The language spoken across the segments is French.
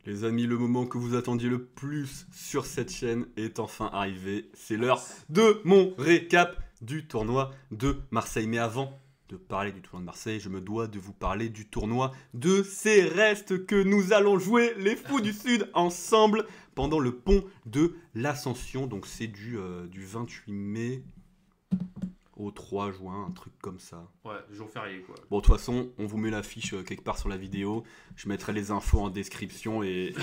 Les amis, le moment que vous attendiez le plus sur cette chaîne est enfin arrivé. C'est l'heure de mon récap du tournoi de Marseille. Mais avant de parler du tournoi de Marseille, je me dois de vous parler du tournoi de Céreste que nous allons jouer, les fous du Sud, ensemble pendant le pont de l'Ascension. Donc c'est du 28 mai au 3 juin, un truc comme ça. Ouais, jour férié quoi. Bon, de toute façon, on vous met l'affiche quelque part sur la vidéo. Je mettrai les infos en description et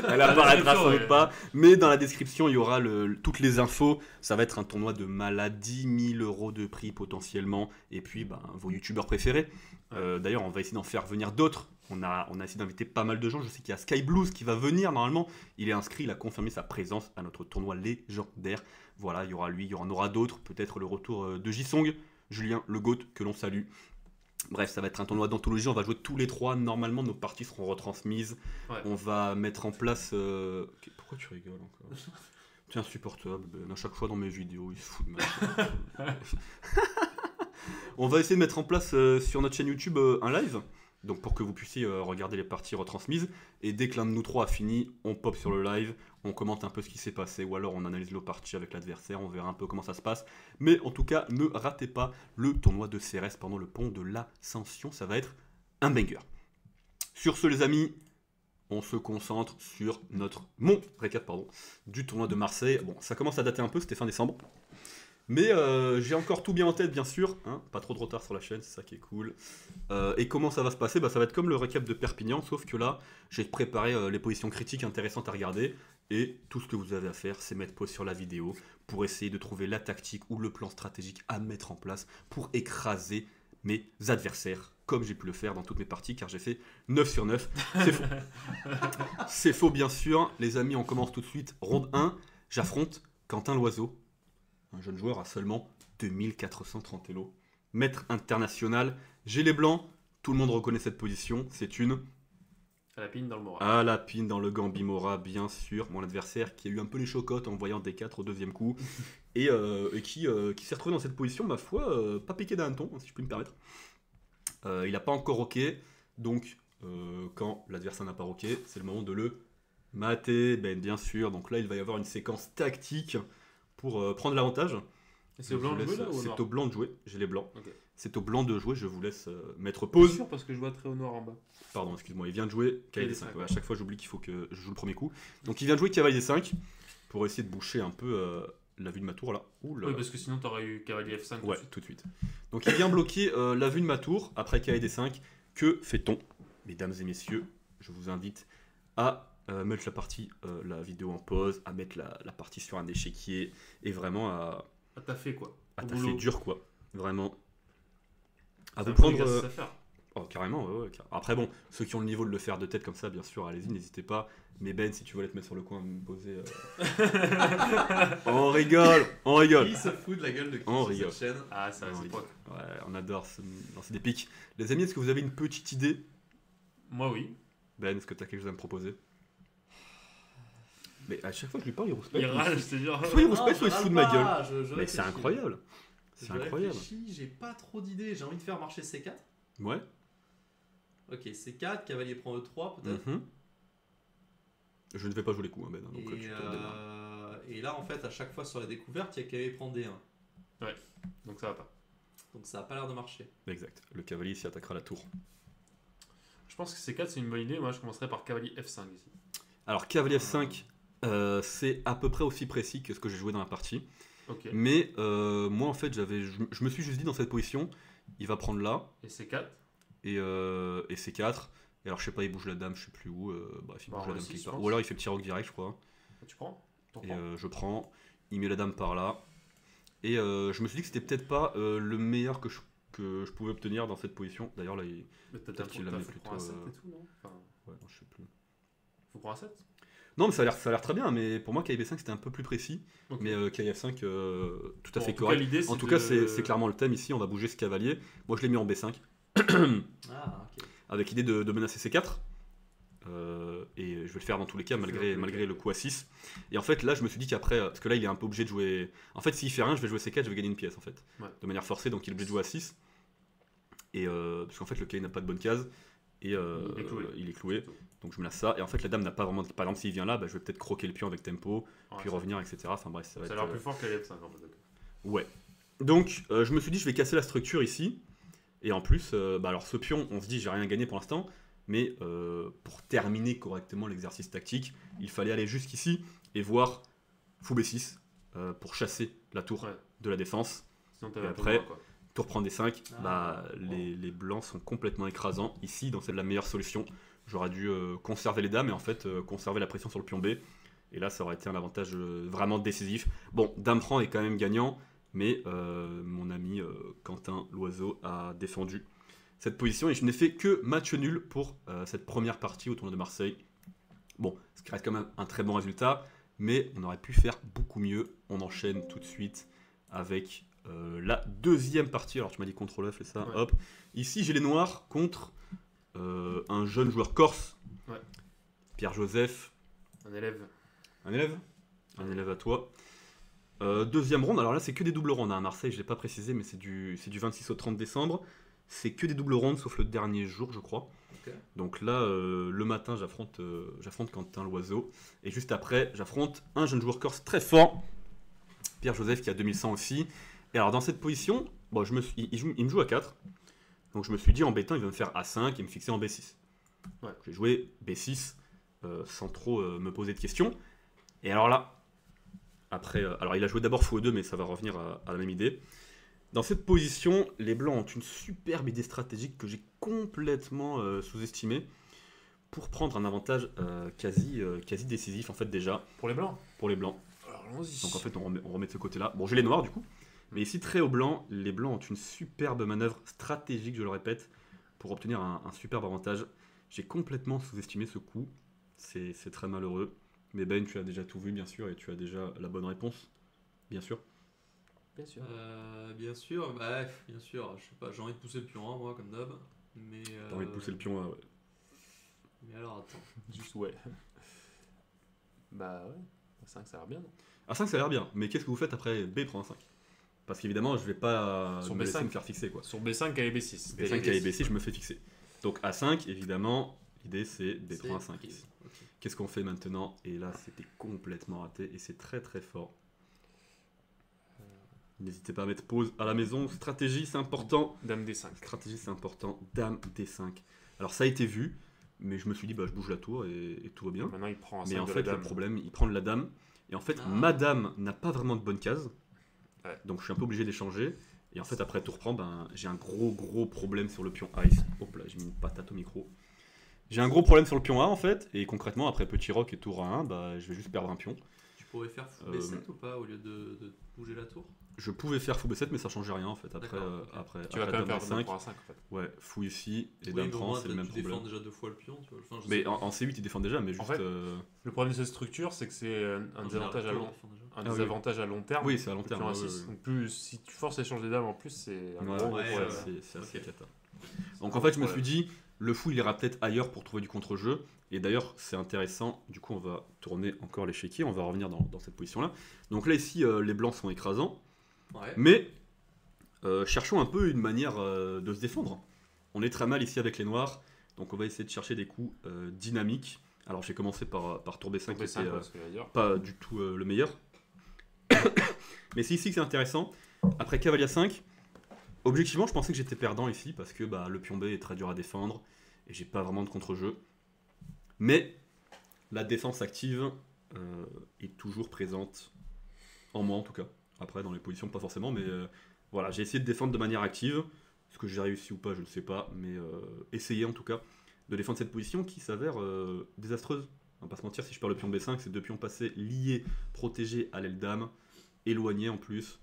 elle apparaîtra sans doute pas. Mais dans la description, il y aura toutes les infos. Ça va être un tournoi de malade, 10 000 € de prix potentiellement. Et puis, vos youtubeurs préférés. D'ailleurs, on va essayer d'en faire venir d'autres. On a essayé d'inviter pas mal de gens. Je sais qu'il y a Sky Blues qui va venir normalement. Il est inscrit, il a confirmé sa présence à notre tournoi légendaire. Voilà, il y aura lui, il y en aura d'autres. Peut-être le retour de Jisong, Julien, le GOAT, que l'on salue. Bref, ça va être un tournoi d'anthologie. On va jouer tous les trois. Normalement, nos parties seront retransmises. Ouais. On va mettre en place... Pourquoi tu rigoles encore? Tu es insupportable. Ben, à chaque fois dans mes vidéos, il se fout de ma On va essayer de mettre en place sur notre chaîne YouTube un live. Donc pour que vous puissiez regarder les parties retransmises. Et dès que l'un de nous trois a fini, on pop sur le live, on commente un peu ce qui s'est passé, ou alors on analyse nos parties avec l'adversaire, on verra un peu comment ça se passe. Mais en tout cas, ne ratez pas le tournoi de Céreste pendant le pont de l'Ascension, ça va être un banger. Sur ce les amis, on se concentre sur mon récap du tournoi de Marseille. Bon, ça commence à dater un peu, c'était fin décembre. Mais j'ai encore tout bien en tête, bien sûr. Hein, pas trop de retard sur la chaîne, c'est ça qui est cool. Et comment ça va se passer? Ça va être comme le récap de Perpignan, sauf que là, j'ai préparé les positions critiques intéressantes à regarder. Et tout ce que vous avez à faire, c'est mettre pause sur la vidéo pour essayer de trouver la tactique ou le plan stratégique à mettre en place pour écraser mes adversaires, comme j'ai pu le faire dans toutes mes parties, car j'ai fait 9 sur 9. C'est faux. C'est faux, bien sûr. Les amis, on commence tout de suite. Ronde 1, j'affronte Quentin Loiseau. Un jeune joueur à seulement 2430 Elo. Maître international. J'ai les blancs. Tout le monde reconnaît cette position. C'est une... À la pine dans le Mora. À la pine dans le Gambi Mora, bien sûr. Mon adversaire qui a eu un peu les chocottes en voyant D4 au deuxième coup. et qui s'est retrouvé dans cette position, ma foi, pas piqué d'un hanneton, si je puis me permettre. Il n'a pas encore roqué. Donc, quand l'adversaire n'a pas roqué, c'est le moment de le mater. Ben, bien sûr. Donc là, il va y avoir une séquence tactique pour prendre l'avantage. C'est au blanc de jouer là, ou C'est au blanc de jouer, j'ai les blancs. Okay. C'est au blanc de jouer, je vous laisse mettre pause. C'est sûr parce que je vois très au noir en bas. Pardon, excuse-moi, il vient de jouer cavalier 5. Ouais, à chaque fois j'oublie qu'il faut que je joue le premier coup. Donc il vient de jouer cavalier 5 pour essayer de boucher un peu la vue de ma tour là. Oui, parce que sinon t'aurais eu cavalier F5. Ouais, tout de suite. Donc il vient bloquer la vue de ma tour après cavalier 5. Que fait-on? Mesdames et messieurs, je vous invite à mettre la vidéo en pause, à mettre la partie sur un échiquier et vraiment à taffer quoi. À taffer dur quoi, vraiment. À vous prendre. Oh, carrément, ouais. Après bon, ceux qui ont le niveau de le faire de tête comme ça, bien sûr, allez-y, n'hésitez pas. Mais Ben, si tu veux aller te mettre sur le coin, me poser. On rigole. Qui se fout de la gueule de qui sur cette chaîne? Ah, ça c'est pas. Ouais, on adore lancer des pics. Les amis, est-ce que vous avez une petite idée? Moi oui. Ben, est-ce que tu as quelque chose à me proposer? Mais à chaque fois que je lui parle, il rouspète. Il rage, c'est genre. Soit il rouspète, soit il se fout de ma gueule. Mais c'est incroyable. C'est incroyable. J'ai pas trop d'idées. J'ai envie de faire marcher C4. Ouais. Ok, C4, cavalier prend E3 peut-être. Je ne vais pas jouer les coups, hein, Ben. Donc, et là, en fait, à chaque fois sur la découverte, il y a cavalier prend D1. Ouais, donc ça va pas. Donc ça a pas l'air de marcher. Exact. Le cavalier s'y attaquera à la tour. Je pense que C4 c'est une bonne idée. Moi, je commencerai par cavalier F5 ici. Alors, cavalier F5. C'est à peu près aussi précis que ce que j'ai joué dans la partie. Okay. Mais moi en fait je me suis juste dit dans cette position, il va prendre là. Et C4. Et C4. Et alors je sais pas, il bouge la dame, je sais plus où. Bref, il bouge la dame quelque part. Ou alors il fait petit roc direct, je crois. Tu prends? Et je prends. Il met la dame par là. Et je me suis dit que c'était peut-être pas le meilleur que je pouvais obtenir dans cette position. D'ailleurs là, peut-être qu'il l'a mis plutôt. Un 7 et tout, non ouais, non, je sais plus. Faut prendre un 7? Non, mais ça a l'air très bien, mais pour moi, KIB5 c'était un peu plus précis. Okay. Mais KIF5, tout à fait correct. En tout cas, c'est clairement le thème ici. On va bouger ce cavalier. Moi, je l'ai mis en B5. Okay. Avec l'idée de menacer C4. Et je vais le faire dans tous les cas, malgré le coup A6. Et en fait, là, je me suis dit qu'après, parce que là, il est un peu obligé de jouer. En fait, s'il fait rien, je vais jouer C4, je vais gagner une pièce, en fait. Ouais. De manière forcée, donc il est obligé de jouer A6. Et parce qu'en fait, le K n'a pas de bonne case. et il est cloué. Surtout. Donc je me laisse ça. Et en fait, la dame n'a pas vraiment. Par exemple, s'il vient là, bah, je vais peut-être croquer le pion avec tempo, Ouais, puis ça- revenir, etc. Enfin bref, ça va Ça a être. l'air plus fort qu'à F5 en fait. D'accord. Ouais. Donc je me suis dit, je vais casser la structure ici. Et en plus, bah, alors ce pion, on se dit, j'ai rien gagné pour l'instant. Mais pour terminer correctement l'exercice tactique, il fallait aller jusqu'ici et voir fou B6 pour chasser la tour Ouais. de la défense. Sinon, t'avais Et un peu après, moins, quoi. Tour prend des 5, Ah, bah, bon. les blancs sont complètement écrasants. Ici, donc c'est la meilleure solution. J'aurais dû conserver les dames et en fait conserver la pression sur le pion B. Et là, ça aurait été un avantage vraiment décisif. Bon, dame franc est quand même gagnant, mais mon ami Quentin Loiseau a défendu cette position et je n'ai fait que match nul pour cette première partie au tournoi de Marseille. Bon, ce qui reste quand même un très bon résultat, mais on aurait pu faire beaucoup mieux. On enchaîne tout de suite avec la deuxième partie. Alors tu m'as dit contrôle F et ça, Ouais. hop. Ici j'ai les noirs contre un jeune joueur corse, Ouais. Pierre-Joseph, Un élève. un élève. Un élève à toi. Deuxième ronde, alors là c'est que des doubles rondes hein, à Marseille, je ne l'ai pas précisé, mais c'est du 26 au 30 décembre. C'est que des doubles rondes, sauf le dernier jour, je crois. Ok. Donc là, le matin, j'affronte Quentin Loiseau. Et juste après, j'affronte un jeune joueur corse très fort, Pierre-Joseph, qui a 2100 aussi. Et alors dans cette position, bon, il me joue à 4. Donc je me suis dit, embêtant, il va me faire A5 et me fixer en B6. Ouais. J'ai joué B6 sans trop me poser de questions. Et alors là, après, alors il a joué d'abord fou E2, mais ça va revenir à la même idée. Dans cette position, les blancs ont une superbe idée stratégique que j'ai complètement sous-estimée pour prendre un avantage quasi décisif en fait déjà Pour les blancs. pour les blancs. Alors allons-y. Donc en fait on remet de ce côté-là. Bon j'ai les noirs du coup, mais ici très au blanc, les blancs ont une superbe manœuvre stratégique, je le répète, pour obtenir un superbe avantage. J'ai complètement sous-estimé ce coup, c'est très malheureux. Mais Ben, tu as déjà tout vu bien sûr et tu as déjà la bonne réponse, bien sûr. Bien sûr. Bien sûr, bah, bien sûr, je sais pas, j'ai envie de pousser le pion 1 moi comme d'hab, mais T'as envie de pousser le pion là, ouais. mais alors attends, Juste ouais. Bah ouais. 5 ça a l'air bien. Non A5 ça a l'air bien, mais qu'est-ce que vous faites après B prend A5? Parce qu'évidemment je vais pas Sur me laisser B5. me faire fixer quoi. Sur B5 et B6. B5 à B6 je me fais fixer. Donc A5 évidemment, l'idée c'est B c'est prend A5 ok, ici. ok. Qu'est-ce qu'on fait maintenant? Et là c'était complètement raté et c'est très très fort. N'hésitez pas à mettre pause à la maison, stratégie c'est important. Dame D5. Stratégie c'est important, dame D5. Alors ça a été vu, mais je me suis dit bah je bouge la tour et tout va bien. Maintenant il prend un Mais 5 en de fait, la le dame. problème, il prend de la dame. Et en fait, Ah. ma dame n'a pas vraiment de bonne case. Ouais. Donc, je suis un peu obligé d'échanger. Et en fait, après tour prend, ben, j'ai un gros problème sur le pion A. Ici. Hop là, j'ai mis une patate au micro. J'ai un gros problème sur le pion A en fait. Et concrètement, après petit roc et tour A1, bah, je vais juste perdre un pion. Tu pourrais faire fou B7 ou pas au lieu de bouger la tour? Je pouvais faire fou B7, mais ça changeait rien en fait. Après, D'accord, ok. après, Tu vas après quand même dame faire dame A5. pour A5 en fait. Ouais, fou ici. Et Oui, dame mais au prend, moins, c'est le même tu défends problème. déjà 2 fois le pion, tu vois. Enfin, je Mais sais en C8, il défend déjà, mais juste. fait, Le problème de cette structure, c'est que c'est un pas. désavantage à En général, long. tu défends déjà. Un Ah oui. désavantage à long terme. Oui, c'est à long Le terme. pion ouais, A6. ouais. Donc plus si tu forces l'échange des dames en plus, c'est un Ouais, gros ouais, problème. c'est assez Ok. cata. Donc en fait, je me suis dit, le fou, il ira peut-être ailleurs pour trouver du contre-jeu. Et d'ailleurs, c'est intéressant. Du coup, on va tourner encore l'échiquier. On va revenir dans cette position-là. Donc là, ici, les blancs sont écrasants. Ouais. Mais cherchons un peu une manière de se défendre. On est très mal ici avec les noirs. Donc on va essayer de chercher des coups dynamiques. Alors j'ai commencé par tour B5 qui B5, était parce que dire. pas du tout le meilleur. Mais c'est ici que c'est intéressant. Après cavalier A5, objectivement, je pensais que j'étais perdant ici parce que bah, le pion B est très dur à défendre et j'ai pas vraiment de contre-jeu. Mais la défense active est toujours présente, en moi en tout cas. Après, dans les positions, pas forcément, mais voilà, j'ai essayé de défendre de manière active. Est-ce que j'ai réussi ou pas, je ne sais pas, mais essayer en tout cas de défendre cette position qui s'avère désastreuse. On va pas se mentir, si je perds le pion B5, c'est deux pions passés liés, protégés à l'aile dame, éloignés en plus.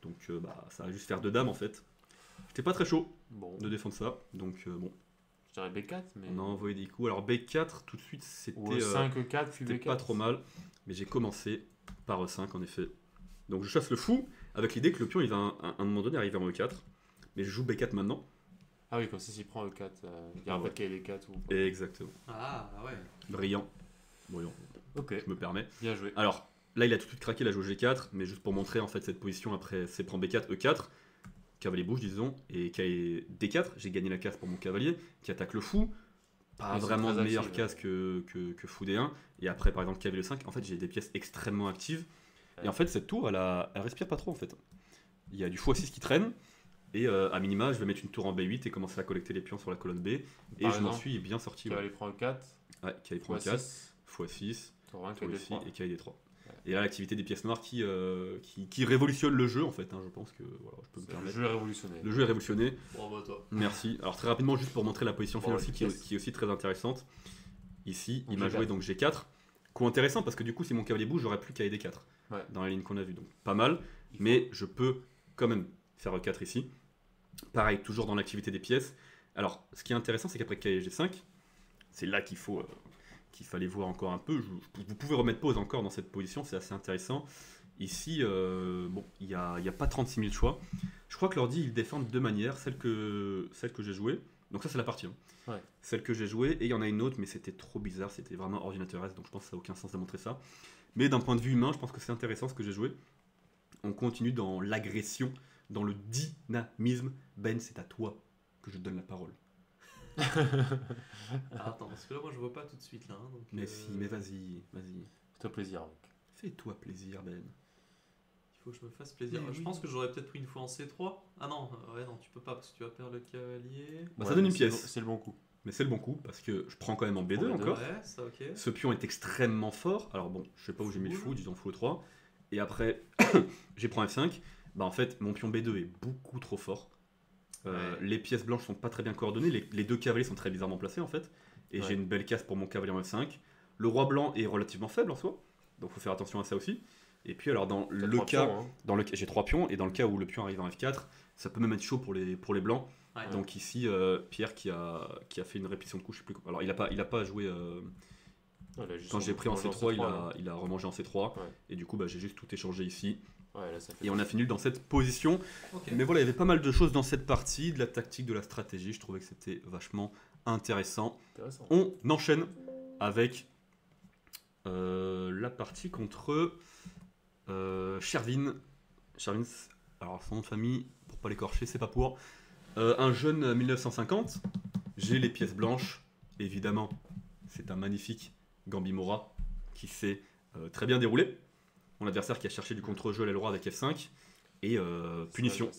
Donc bah, ça va juste faire deux dames en fait. J'étais pas très chaud Bon, de défendre ça, donc bon, je dirais B4, mais. on a envoyé des coups. Alors B4, tout de suite, Ou c'était 5, 4, puis c'était B4. pas trop mal, mais j'ai commencé par E5 en effet. Donc je chasse le fou avec l'idée que le pion il va à un moment donné arriver en E4, mais je joue B4 maintenant. Ah oui, comme ça, s'il prend E4, il y a un Ah ouais. paquet D4 ou. Exactement. Ah ouais. Brillant. Voyons, Ok, je me permets. bien joué. Alors, là il a tout de suite craqué, il a joué G4, mais juste pour montrer en fait cette position après C prend B4, E4. cavalier bouge, disons, et cavalier D4, j'ai gagné la case pour mon cavalier, qui attaque le fou. Pas Ils sont vraiment très de meilleure actifs, case que fou D1. Et après, par exemple, cavalier 5, en fait, j'ai des pièces extrêmement actives. Et en fait, cette tour, elle respire pas trop, en fait. Il y a du x6 qui traîne. Et à minima, je vais mettre une tour en B8 et commencer à collecter les pions sur la colonne B. Et Par je m'en exemple, suis bien sorti. Ouais, cavalier prend 4, cavalier prend 4, x6, x6, tour 1, tour cavalier ici 3. et cavalier D3. Et là, l'activité des pièces noires qui révolutionne le jeu, en fait. Hein, je pense que voilà, je peux me Le permettre. jeu est révolutionné. Le jeu est révolutionné. Bravo à toi. Merci. Alors très rapidement, juste pour montrer la position finale Bon, aussi, les pièces. qui est aussi très intéressante. Ici, Donc il m'a G4. joué donc G4. Coup intéressant parce que du coup, si mon cavalier bouge, j'aurais plus qu'à D4 Ouais. dans la ligne qu'on a vue. Donc pas mal, mais je peux quand même faire E4 ici. Pareil, toujours dans l'activité des pièces. Alors, ce qui est intéressant, c'est qu'après cavalier G5, c'est là qu'il fallait voir encore un peu. Vous pouvez remettre pause encore dans cette position, c'est assez intéressant. Ici, bon, il n'y a pas 36 000 choix. Je crois que l'ordi, il défend de deux manières. Celle que j'ai jouée. Donc ça, c'est la partie. Hein. Ouais. Celle que j'ai jouée. Et il y en a une autre, mais c'était trop bizarre. C'était vraiment ordinateur. Donc je pense que ça n'a aucun sens de montrer ça. Mais d'un point de vue humain, je pense que c'est intéressant ce que j'ai joué. On continue dans l'agression, dans le dynamisme. Ben, c'est à toi que je donne la parole. Ah, attends, parce que là, moi, je vois pas tout de suite là. Hein, donc, Mais si, mais vas-y. Fais-toi plaisir avec. Fais-toi plaisir, Ben. Il faut que je me fasse plaisir. Mais Je oui. pense que j'aurais peut-être pris une fois en C3. Ah non, ouais, non, tu peux pas parce que tu vas perdre le cavalier. Bah, ça donne mais une pièce. C'est le bon coup. Mais c'est le bon coup, parce que je prends quand même en B2 Prends B2. encore. Ouais, ça ok. Ce pion est extrêmement fort. Alors bon, je sais pas où j'ai mis le fou, disons fou E3. Et après, j'ai pris F5. Bah en fait, mon pion B2 est beaucoup trop fort. Ouais. Les pièces blanches sont pas très bien coordonnées. Les deux cavaliers sont très bizarrement placés en fait. Et Ouais. j'ai une belle case pour mon cavalier en F5. Le roi blanc est relativement faible en soi. Donc faut faire attention à ça aussi. Et puis alors dans T'as le trois cas, pions, hein. j'ai 3 pions. Et dans le cas où le pion arrive en F4, ça peut même être chaud pour les blancs. Ouais. Donc ici, Pierre qui a fait une répétition de coups, je sais plus. Alors il a pas joué. Ouais, là, juste Quand j'ai pris en remangé C3, il a remangé en C3. Ouais. Et du coup, bah, j'ai juste tout échangé ici. Ouais, là, ça fait Et on a fini dans cette position. Ok. Mais voilà, il y avait pas mal de choses dans cette partie, de la tactique, de la stratégie. Je trouvais que c'était vachement intéressant. intéressant. On enchaîne avec la partie contre Shervin. Shervin, alors son nom de famille, pour pas l'écorcher, c'est pas pour. Un jeune 1950. J'ai les pièces blanches, évidemment. C'est un magnifique Gambimora qui s'est très bien déroulé. Mon adversaire qui a cherché du contre-jeu à l'aile droite avec F5. Et punition.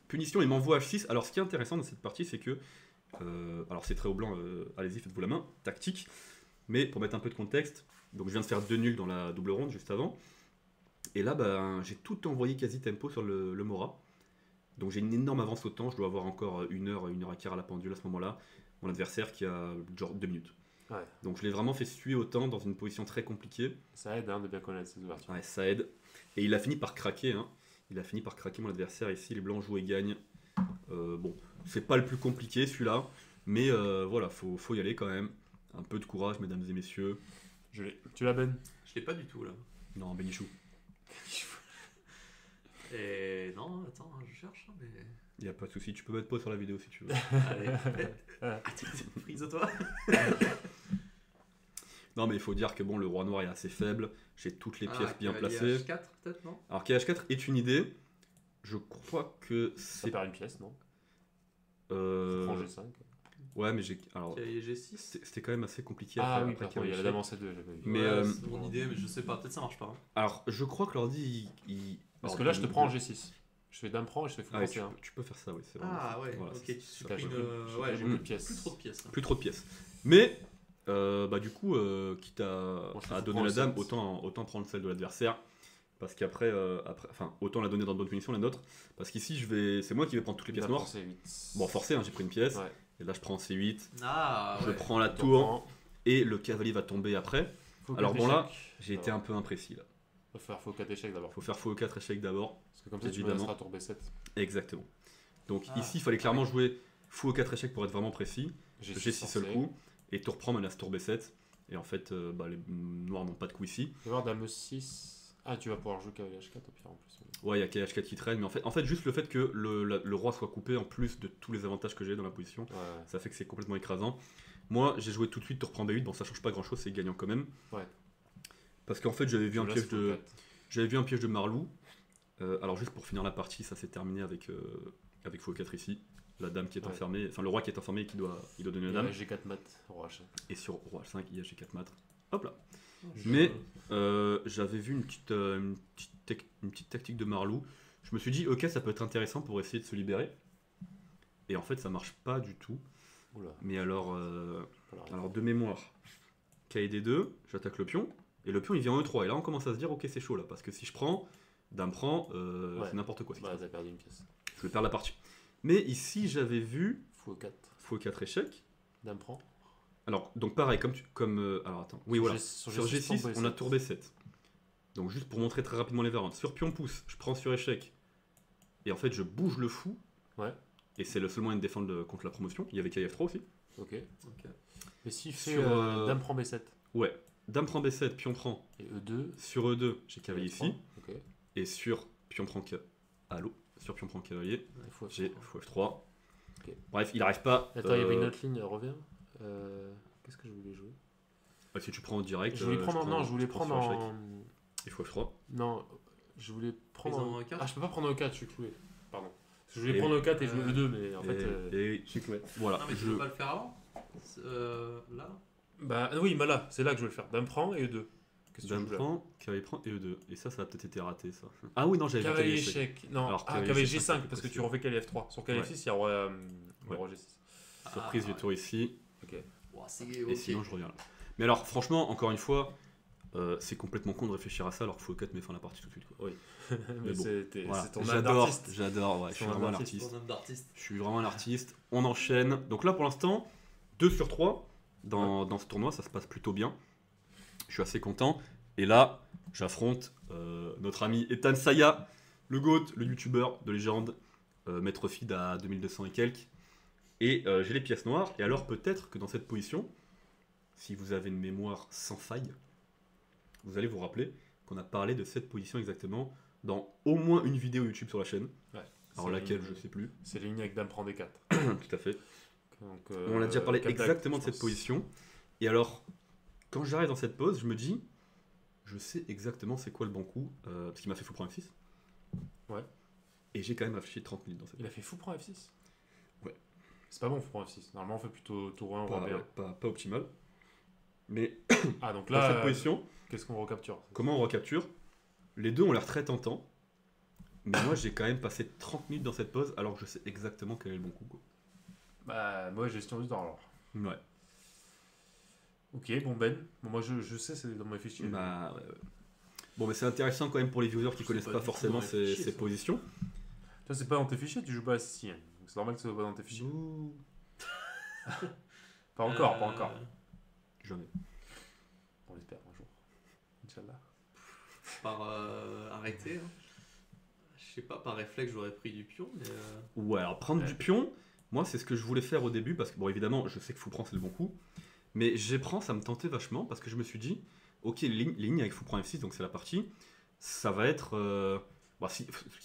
Punition, il m'envoie H6. Alors ce qui est intéressant dans cette partie, c'est que... alors c'est très au blanc, allez-y, faites-vous la main. Tactique. Mais pour mettre un peu de contexte, donc je viens de faire 2 nuls dans la double ronde juste avant. Et là, ben, j'ai tout envoyé quasi tempo sur le Mora. Donc j'ai une énorme avance au temps. Je dois avoir encore 1 heure et quart à la pendule à ce moment-là. Mon adversaire qui a genre 2 minutes. Ouais. Donc je l'ai vraiment fait suer au temps dans une position très compliquée. Ça aide hein, de bien connaître ses ouvertures. Ouais, ça aide. Et il a fini par craquer. Hein. Il a fini par craquer mon adversaire ici. Les blancs jouent et gagnent. Bon, c'est pas le plus compliqué celui-là. Mais voilà, faut y aller quand même. Un peu de courage, mesdames et messieurs. Je l'ai. Tu l'as Ben. Je l'ai pas du tout là. Non, Benichou. Et non, attends, je cherche, hein, mais. Il n'y a pas de souci. Tu peux mettre pause sur la vidéo si tu veux. Allez, frise-toi. Non, mais il faut dire que bon, le roi noir est assez faible. J'ai toutes les pièces bien cavalier placées. H4 peut-être, non? Alors, KH4 est une idée. Je crois que Ça c'est. perd une pièce, non Euh, Prends G5. Ouais, mais j'ai. Alors, Cavalier G6. c'était quand même assez compliqué Ah faire oui, après pardon, il y a la KH4. dame en C2, j'avais vu. Mais, Ouais, c'est mon idée, mais je sais pas, peut-être ça marche pas. Hein. Alors, je crois que l'ordi. Parce alors, que là, je te il- prends en G6. Je fais dame prend et je fais fou Ah, ouais, en C1. tu peux faire ça, oui. C'est vraiment Ah ça. ouais, Voilà, ok, c'est- tu c'est- Là, j'ai supprimes. plus- Ouais, j'ai j'ai plus de pièces. plus trop de pièces. hein. Plus trop de pièces. Mais, bah, du coup, quitte Bon, je à te donner prends la le dame, 7. autant prendre celle de l'adversaire. Parce qu'après, enfin, autant la donner dans de bonnes conditions, la nôtre. Parce qu'ici, c'est moi qui vais prendre toutes les pièces noires. Bon, forcé, hein, j'ai pris une pièce. Ouais. Et là, je prends C8. Ah Je ouais. prends la tour. Et le cavalier va tomber après. Alors bon, là, j'ai été un peu imprécis. Là. Faut faire faux 4 échecs d'abord. Faut faire faux 4 échecs d'abord. Parce que comme ça, tu Évidemment. menaceras tour B7. Exactement. Donc Ah. ici, il fallait clairement jouer fou 4 échecs pour être vraiment précis. J'ai J'ai 6 seul coup. Et tour prend menace tour B7. Et en fait, bah, les noirs n'ont pas de coup ici. Tu vas voir dame 6. Ah, tu vas pouvoir jouer cavalier H4 au pire en plus. Ouais, il y a KH4 qui traîne. Mais en fait, juste le fait que le roi soit coupé, en plus de tous les avantages que j'ai dans la position, Ouais. ça fait que c'est complètement écrasant. Moi, j'ai joué tout de suite tour prend B8. Bon, ça change pas grand chose, c'est gagnant quand même. Ouais. Parce qu'en fait, j'avais vu un piège de Marlou. Alors juste pour finir la partie, ça s'est terminé avec fou 4 ici. La dame qui est Ouais. enfermée, enfin le roi qui est enfermé et il doit donner la Il y dame. a G4 mat, roi H5. Et sur roi H5, il y a G4 mat. Hop là. Je- Mais j'avais vu une petite tactique de Marlou. Je me suis dit, ok, ça peut être intéressant pour essayer de se libérer. Et en fait, ça marche pas du tout. Oula, Mais alors, voilà. alors de mémoire, KD2, j'attaque le pion. Et le pion, il vient en E3. Et là, on commence à se dire, ok, c'est chaud là. Parce que si je prends, dame prend, Ouais. c'est n'importe quoi. Bah, t'as perdu une pièce. Je vais perdre la partie. Mais ici, j'avais vu Fou 4. fou 4 échecs. Dame prend. Alors, donc pareil, alors attends. Oui, Sur voilà. G- Sur G6, tombe on a B7. tour B7. Donc juste pour montrer très rapidement les variantes. Sur pion pouce, je prends sur échec. Et en fait, je bouge le fou. Ouais. Et c'est le seul moyen de défendre contre la promotion. Il y avait KF3 aussi. Ok. Ok. Et s'il fait Sur, dame prend B7 Ouais. Dame prend B7, pion prend. et E2, Sur E2, j'ai cavalier ici. Ok. Et sur pion prend Allô. Sur pion prend cavalier, Et fou F3. j'ai fou F3. Ok. Bref, il n'arrive pas. Attends, il y avait une autre ligne, reviens. Qu'est-ce que je voulais jouer Si tu prends en direct. Je voulais prendre prends- non, je voulais prends prendre sur en. échec. Et fou F3. Non, je voulais prendre Prise en. en E4. Ah, je peux pas prendre E4, je suis cloué. Pardon. Parce que je voulais Et- prendre E4 et jouer E2, mais en fait. Et je suis cloué. Voilà. Non, mais tu je- peux pas le faire avant là Bah oui, bah là, c'est là que je vais le faire. Dame prend et E2. Qu'est-ce que Dame tu joues là prend, cavalier prend et E2. Et ça a peut-être été raté ça. Ah oui, non, j'avais vu Cavalier échec. échec. Non, Alors, cavalier cavalier G5 G5, parce que tu possible. refais cavalier F3. Sur cavalier Ouais. F6, il y a roi, Ouais. roi G6. Surprise du tour ici. Ok. Ouah, c'est Et ok. sinon, je reviens là. Mais alors, franchement, encore une fois, c'est complètement con de réfléchir à ça alors qu'il faut 4 met fin à la partie tout de suite. Quoi. Mais bon, c'est ton âme J'adore, d'artiste. j'adore, ouais, je suis Ton âme vraiment un d'artiste. artiste. Ton âme d'artiste. Je suis vraiment un artiste. On enchaîne. Donc là, pour l'instant, 2 sur 3 dans ce tournoi, ça se passe plutôt bien. Je suis assez content. Et là, j'affronte notre ami Ethan Saya, le GOAT, le youtubeur de légende, maître feed à 2200 et quelques. Et j'ai les pièces noires. Et alors, peut-être que dans cette position, si vous avez une mémoire sans faille, vous allez vous rappeler qu'on a parlé de cette position exactement dans au moins une vidéo YouTube sur la chaîne. Ouais. Alors C'est laquelle, les- je sais plus. C'est les lignes avec dame prend D4. Tout à fait. Donc, On a déjà parlé 4 exactement de je cette pense. position. Et alors, quand j'arrive dans cette pose, je me dis, je sais exactement c'est quoi le bon coup, parce qu'il m'a fait fou prendre F6. Ouais. Et j'ai quand même réfléchi 30 minutes dans cette Il a fait fou prend F6. Ouais. C'est pas bon fou prend F6. Normalement, on fait plutôt tour 1, roi pas, B1. ouais, pas optimal. Mais Ah, donc dans cette là, position, qu'est-ce qu'on recapture comment on recapture? Les deux ont l'air très tentants. Mais moi, j'ai quand même passé 30 minutes dans cette pose alors que je sais exactement quel est le bon coup. Quoi. Bah, moi, gestion du temps alors. Ouais. Ok, bon Ben. Bon, moi, je sais, c'est dans mes fichiers. Bah, ouais, ouais. Bon, mais c'est intéressant quand même pour les viewers qui Je connaissent sais pas pas du tout forcément dans les fichiers, ces ça. positions. Toi, c'est pas dans tes fichiers, tu joues pas à CCN. Donc, c'est normal que ce soit pas dans tes fichiers. Pas encore, pas encore. Jamais. On l'espère un jour. Inch'Allah. Par arrêter. Hein. Je sais pas, par réflexe, j'aurais pris du pion, mais. Ouais, alors prendre Ouais. du pion, moi c'est ce que je voulais faire au début parce que, bon, évidemment, je sais que fou prend c'est le bon coup, mais G-prend ça me tentait vachement parce que je me suis dit, ok, ligne avec fou prend F6, donc c'est la partie, ça va être. Bah,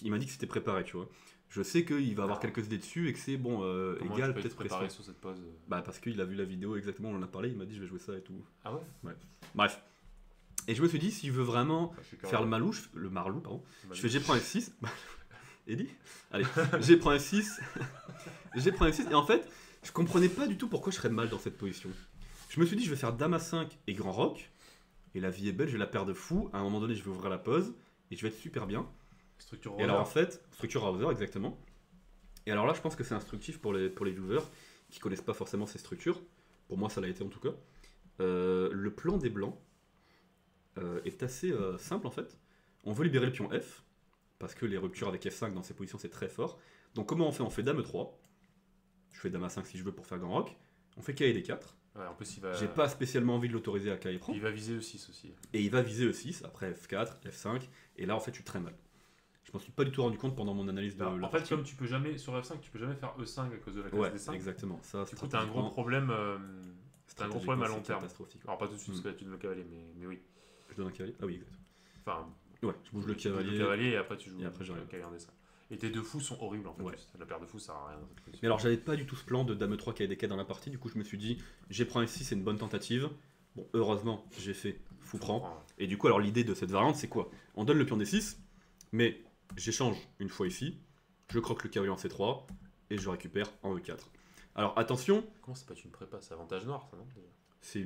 il m'a dit que c'était préparé, tu vois. Je sais qu'il va avoir Alors. quelques idées dessus et que c'est bon, Comment égal, tu peux peut-être être préparé pression. sur cette pause Bah, parce qu'il a vu la vidéo exactement, on en a parlé, il m'a dit je vais jouer ça et tout. Ah ouais Bref. Et je me suis dit, s'il veut vraiment Bah, je suis faire le marlou, pardon, Bah, je fais G prend F6. Eddie allez, G prend F6. G prend F6. Et en fait, je comprenais pas du tout pourquoi je serais mal dans cette position. Je me suis dit, je vais faire Dame A5 et Grand Roc. Et la vie est belle, je vais la paire de fou. À un moment donné, je vais ouvrir la pose. Et je vais être super bien. Structure Et alors en roller. fait, structure Hauser, exactement. Et alors là, je pense que c'est instructif pour les viewers qui connaissent pas forcément ces structures. Pour moi, ça l'a été en tout cas. Le plan des blancs est assez simple en fait. On veut libérer le pion F, parce que les ruptures avec F5 dans ces positions c'est très fort. Donc comment on fait? On fait Dame E3. Je fais Dame A5 si je veux pour faire Grand Roc. On fait KD 4. Ouais, en plus, il va. J'ai pas spécialement envie de l'autoriser à KD prend. Il va viser le 6 aussi. Et il va viser E6, après F4, F5. Et là en fait je suis très mal. Je m'en suis pas du tout rendu compte pendant mon analyse de Alors, la en fait, partie. comme tu peux jamais, sur F5, tu peux jamais faire E5 à cause de la case Ouais, D5. exactement. Ça, Du coup, t'as un gros problème. T'as un gros problème à long c'est terme. catastrophique. Alors, pas tout de suite, Mm. parce que là, tu donnes le cavalier, mais oui. Je donne un cavalier. Ah oui, exact. Enfin, Ouais, je bouge le tu bouges cavalier. et après, tu joues et après, j'arrive. le cavalier en D5. Et tes deux fous sont horribles en fait. Ouais. Juste. La paire de fous, ça sert à rien dans cette position. Mais alors, j'avais pas du tout ce plan de Dame 3 qui a des quais dans la partie. Du coup, je me suis dit, j'ai prend F6, c'est une bonne tentative. Bon, heureusement, j'ai fait fou prend. Et du coup, alors l'idée de cette variante, c'est quoi? On donne le pion D6, mais j'échange une fois ici, je croque le cavalier en C3 et je récupère en E4. Alors attention, Comment c'est pas une prépa? C'est avantage noir, ça, non? c'est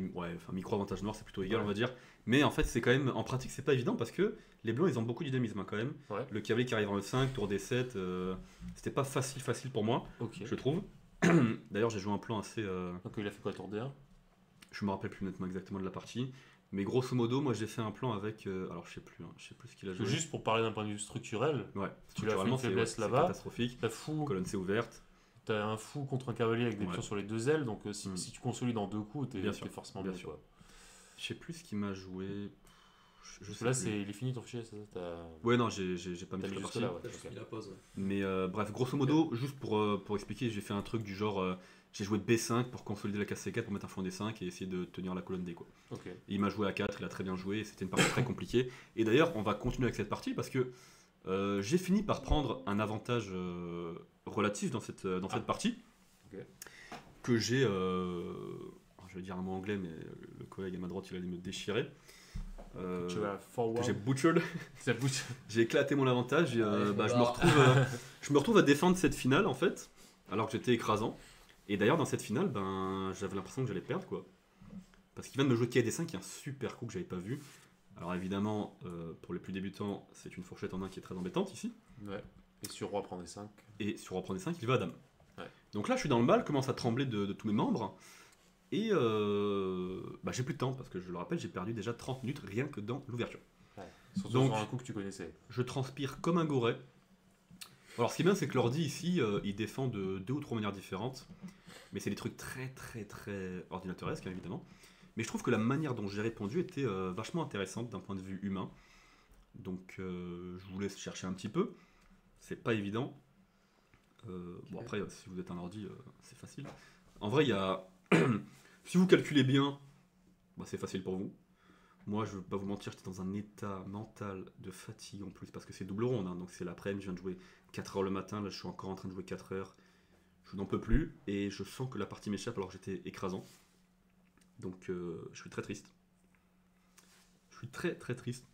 micro-avantage noir, c'est plutôt égal, Ouais. on va dire. Mais en fait, c'est quand même, en pratique, c'est pas évident parce que les blancs, ils ont beaucoup de dynamisme quand même. Ouais. Le cavalier qui arrive en E5, tour D7, c'était pas facile pour moi, Ok. je trouve. D'ailleurs, j'ai joué un plan assez. Donc il a fait quoi, tour D1? Je me rappelle plus nettement exactement de la partie. Mais grosso modo, moi j'ai fait un plan avec. Alors je sais plus ce qu'il a joué. Juste pour parler d'un point de vue structurel, Ouais, tu lui as fait une structurellement, c'est faiblesse c'est là-bas. catastrophique. T'as fou, Colonne C ouverte. t'as un fou contre un cavalier avec des Ouais. pions sur les deux ailes, donc si, Mm. si tu consolides en deux coups, t'es Bien sûr, forcément bien bien. sûr. Quoi. Je sais plus ce qu'il m'a joué. Je Parce sais que là, plus. il est fini ton fichier, c'est ça? Ouais, non, j'ai pas mis T'as toute mis la jusque partie. là, ouais. T'as juste Ok. mis la pause. Mais bref, grosso modo, juste pour expliquer, j'ai fait un truc du genre. J'ai joué B5 pour consolider la case C4 pour mettre un fond D5 et essayer de tenir la colonne D. Quoi. Ok. Et il m'a joué à 4, il a très bien joué, et c'était une partie très compliquée. Et d'ailleurs, on va continuer avec cette partie parce que j'ai fini par prendre un avantage relatif dans cette partie. Ok. Que j'ai. Je vais dire un mot anglais, mais le collègue à ma droite, il allait me déchirer. Tu vas Que forward. j'ai butchered. Ça bouge. J'ai éclaté mon avantage et Ouais, je voilà. me retrouve à défendre cette finale en fait, alors que j'étais écrasant. Et d'ailleurs, dans cette finale, j'avais l'impression que j'allais perdre quoi. Parce qu'il vient de me jouer KD5 qui est un super coup que j'avais pas vu. Alors évidemment, pour les plus débutants, c'est une fourchette en main qui est très embêtante ici. Ouais. Et sur roi prend des 5. Et sur roi prend D5, il va à dame. Ouais. Donc là, je suis dans le mal, commence à trembler de tous mes membres. Et j'ai plus de temps parce que je le rappelle, j'ai perdu déjà 30 minutes rien que dans l'ouverture. Surtout Donc- sur un coup que tu connaissais. Je transpire comme un goret. Alors, ce qui est bien, c'est que l'ordi ici, il défend de 2 ou 3 manières différentes. Mais c'est des trucs très, très, très ordinateuresques, hein, évidemment. Mais je trouve que la manière dont j'ai répondu était vachement intéressante d'un point de vue humain. Donc, je vous laisse chercher un petit peu. C'est pas évident. Bon, après, si vous êtes un ordi, c'est facile. En vrai, il y a. Si vous calculez bien, c'est facile pour vous. Moi, je ne veux pas vous mentir, j'étais dans un état mental de fatigue en plus, parce que c'est double ronde, hein, donc c'est l'après-midi, je viens de jouer 4 heures le matin, là je suis encore en train de jouer 4 heures. Je n'en peux plus, et je sens que la partie m'échappe alors que j'étais écrasant. Donc je suis très triste. Je suis très très triste.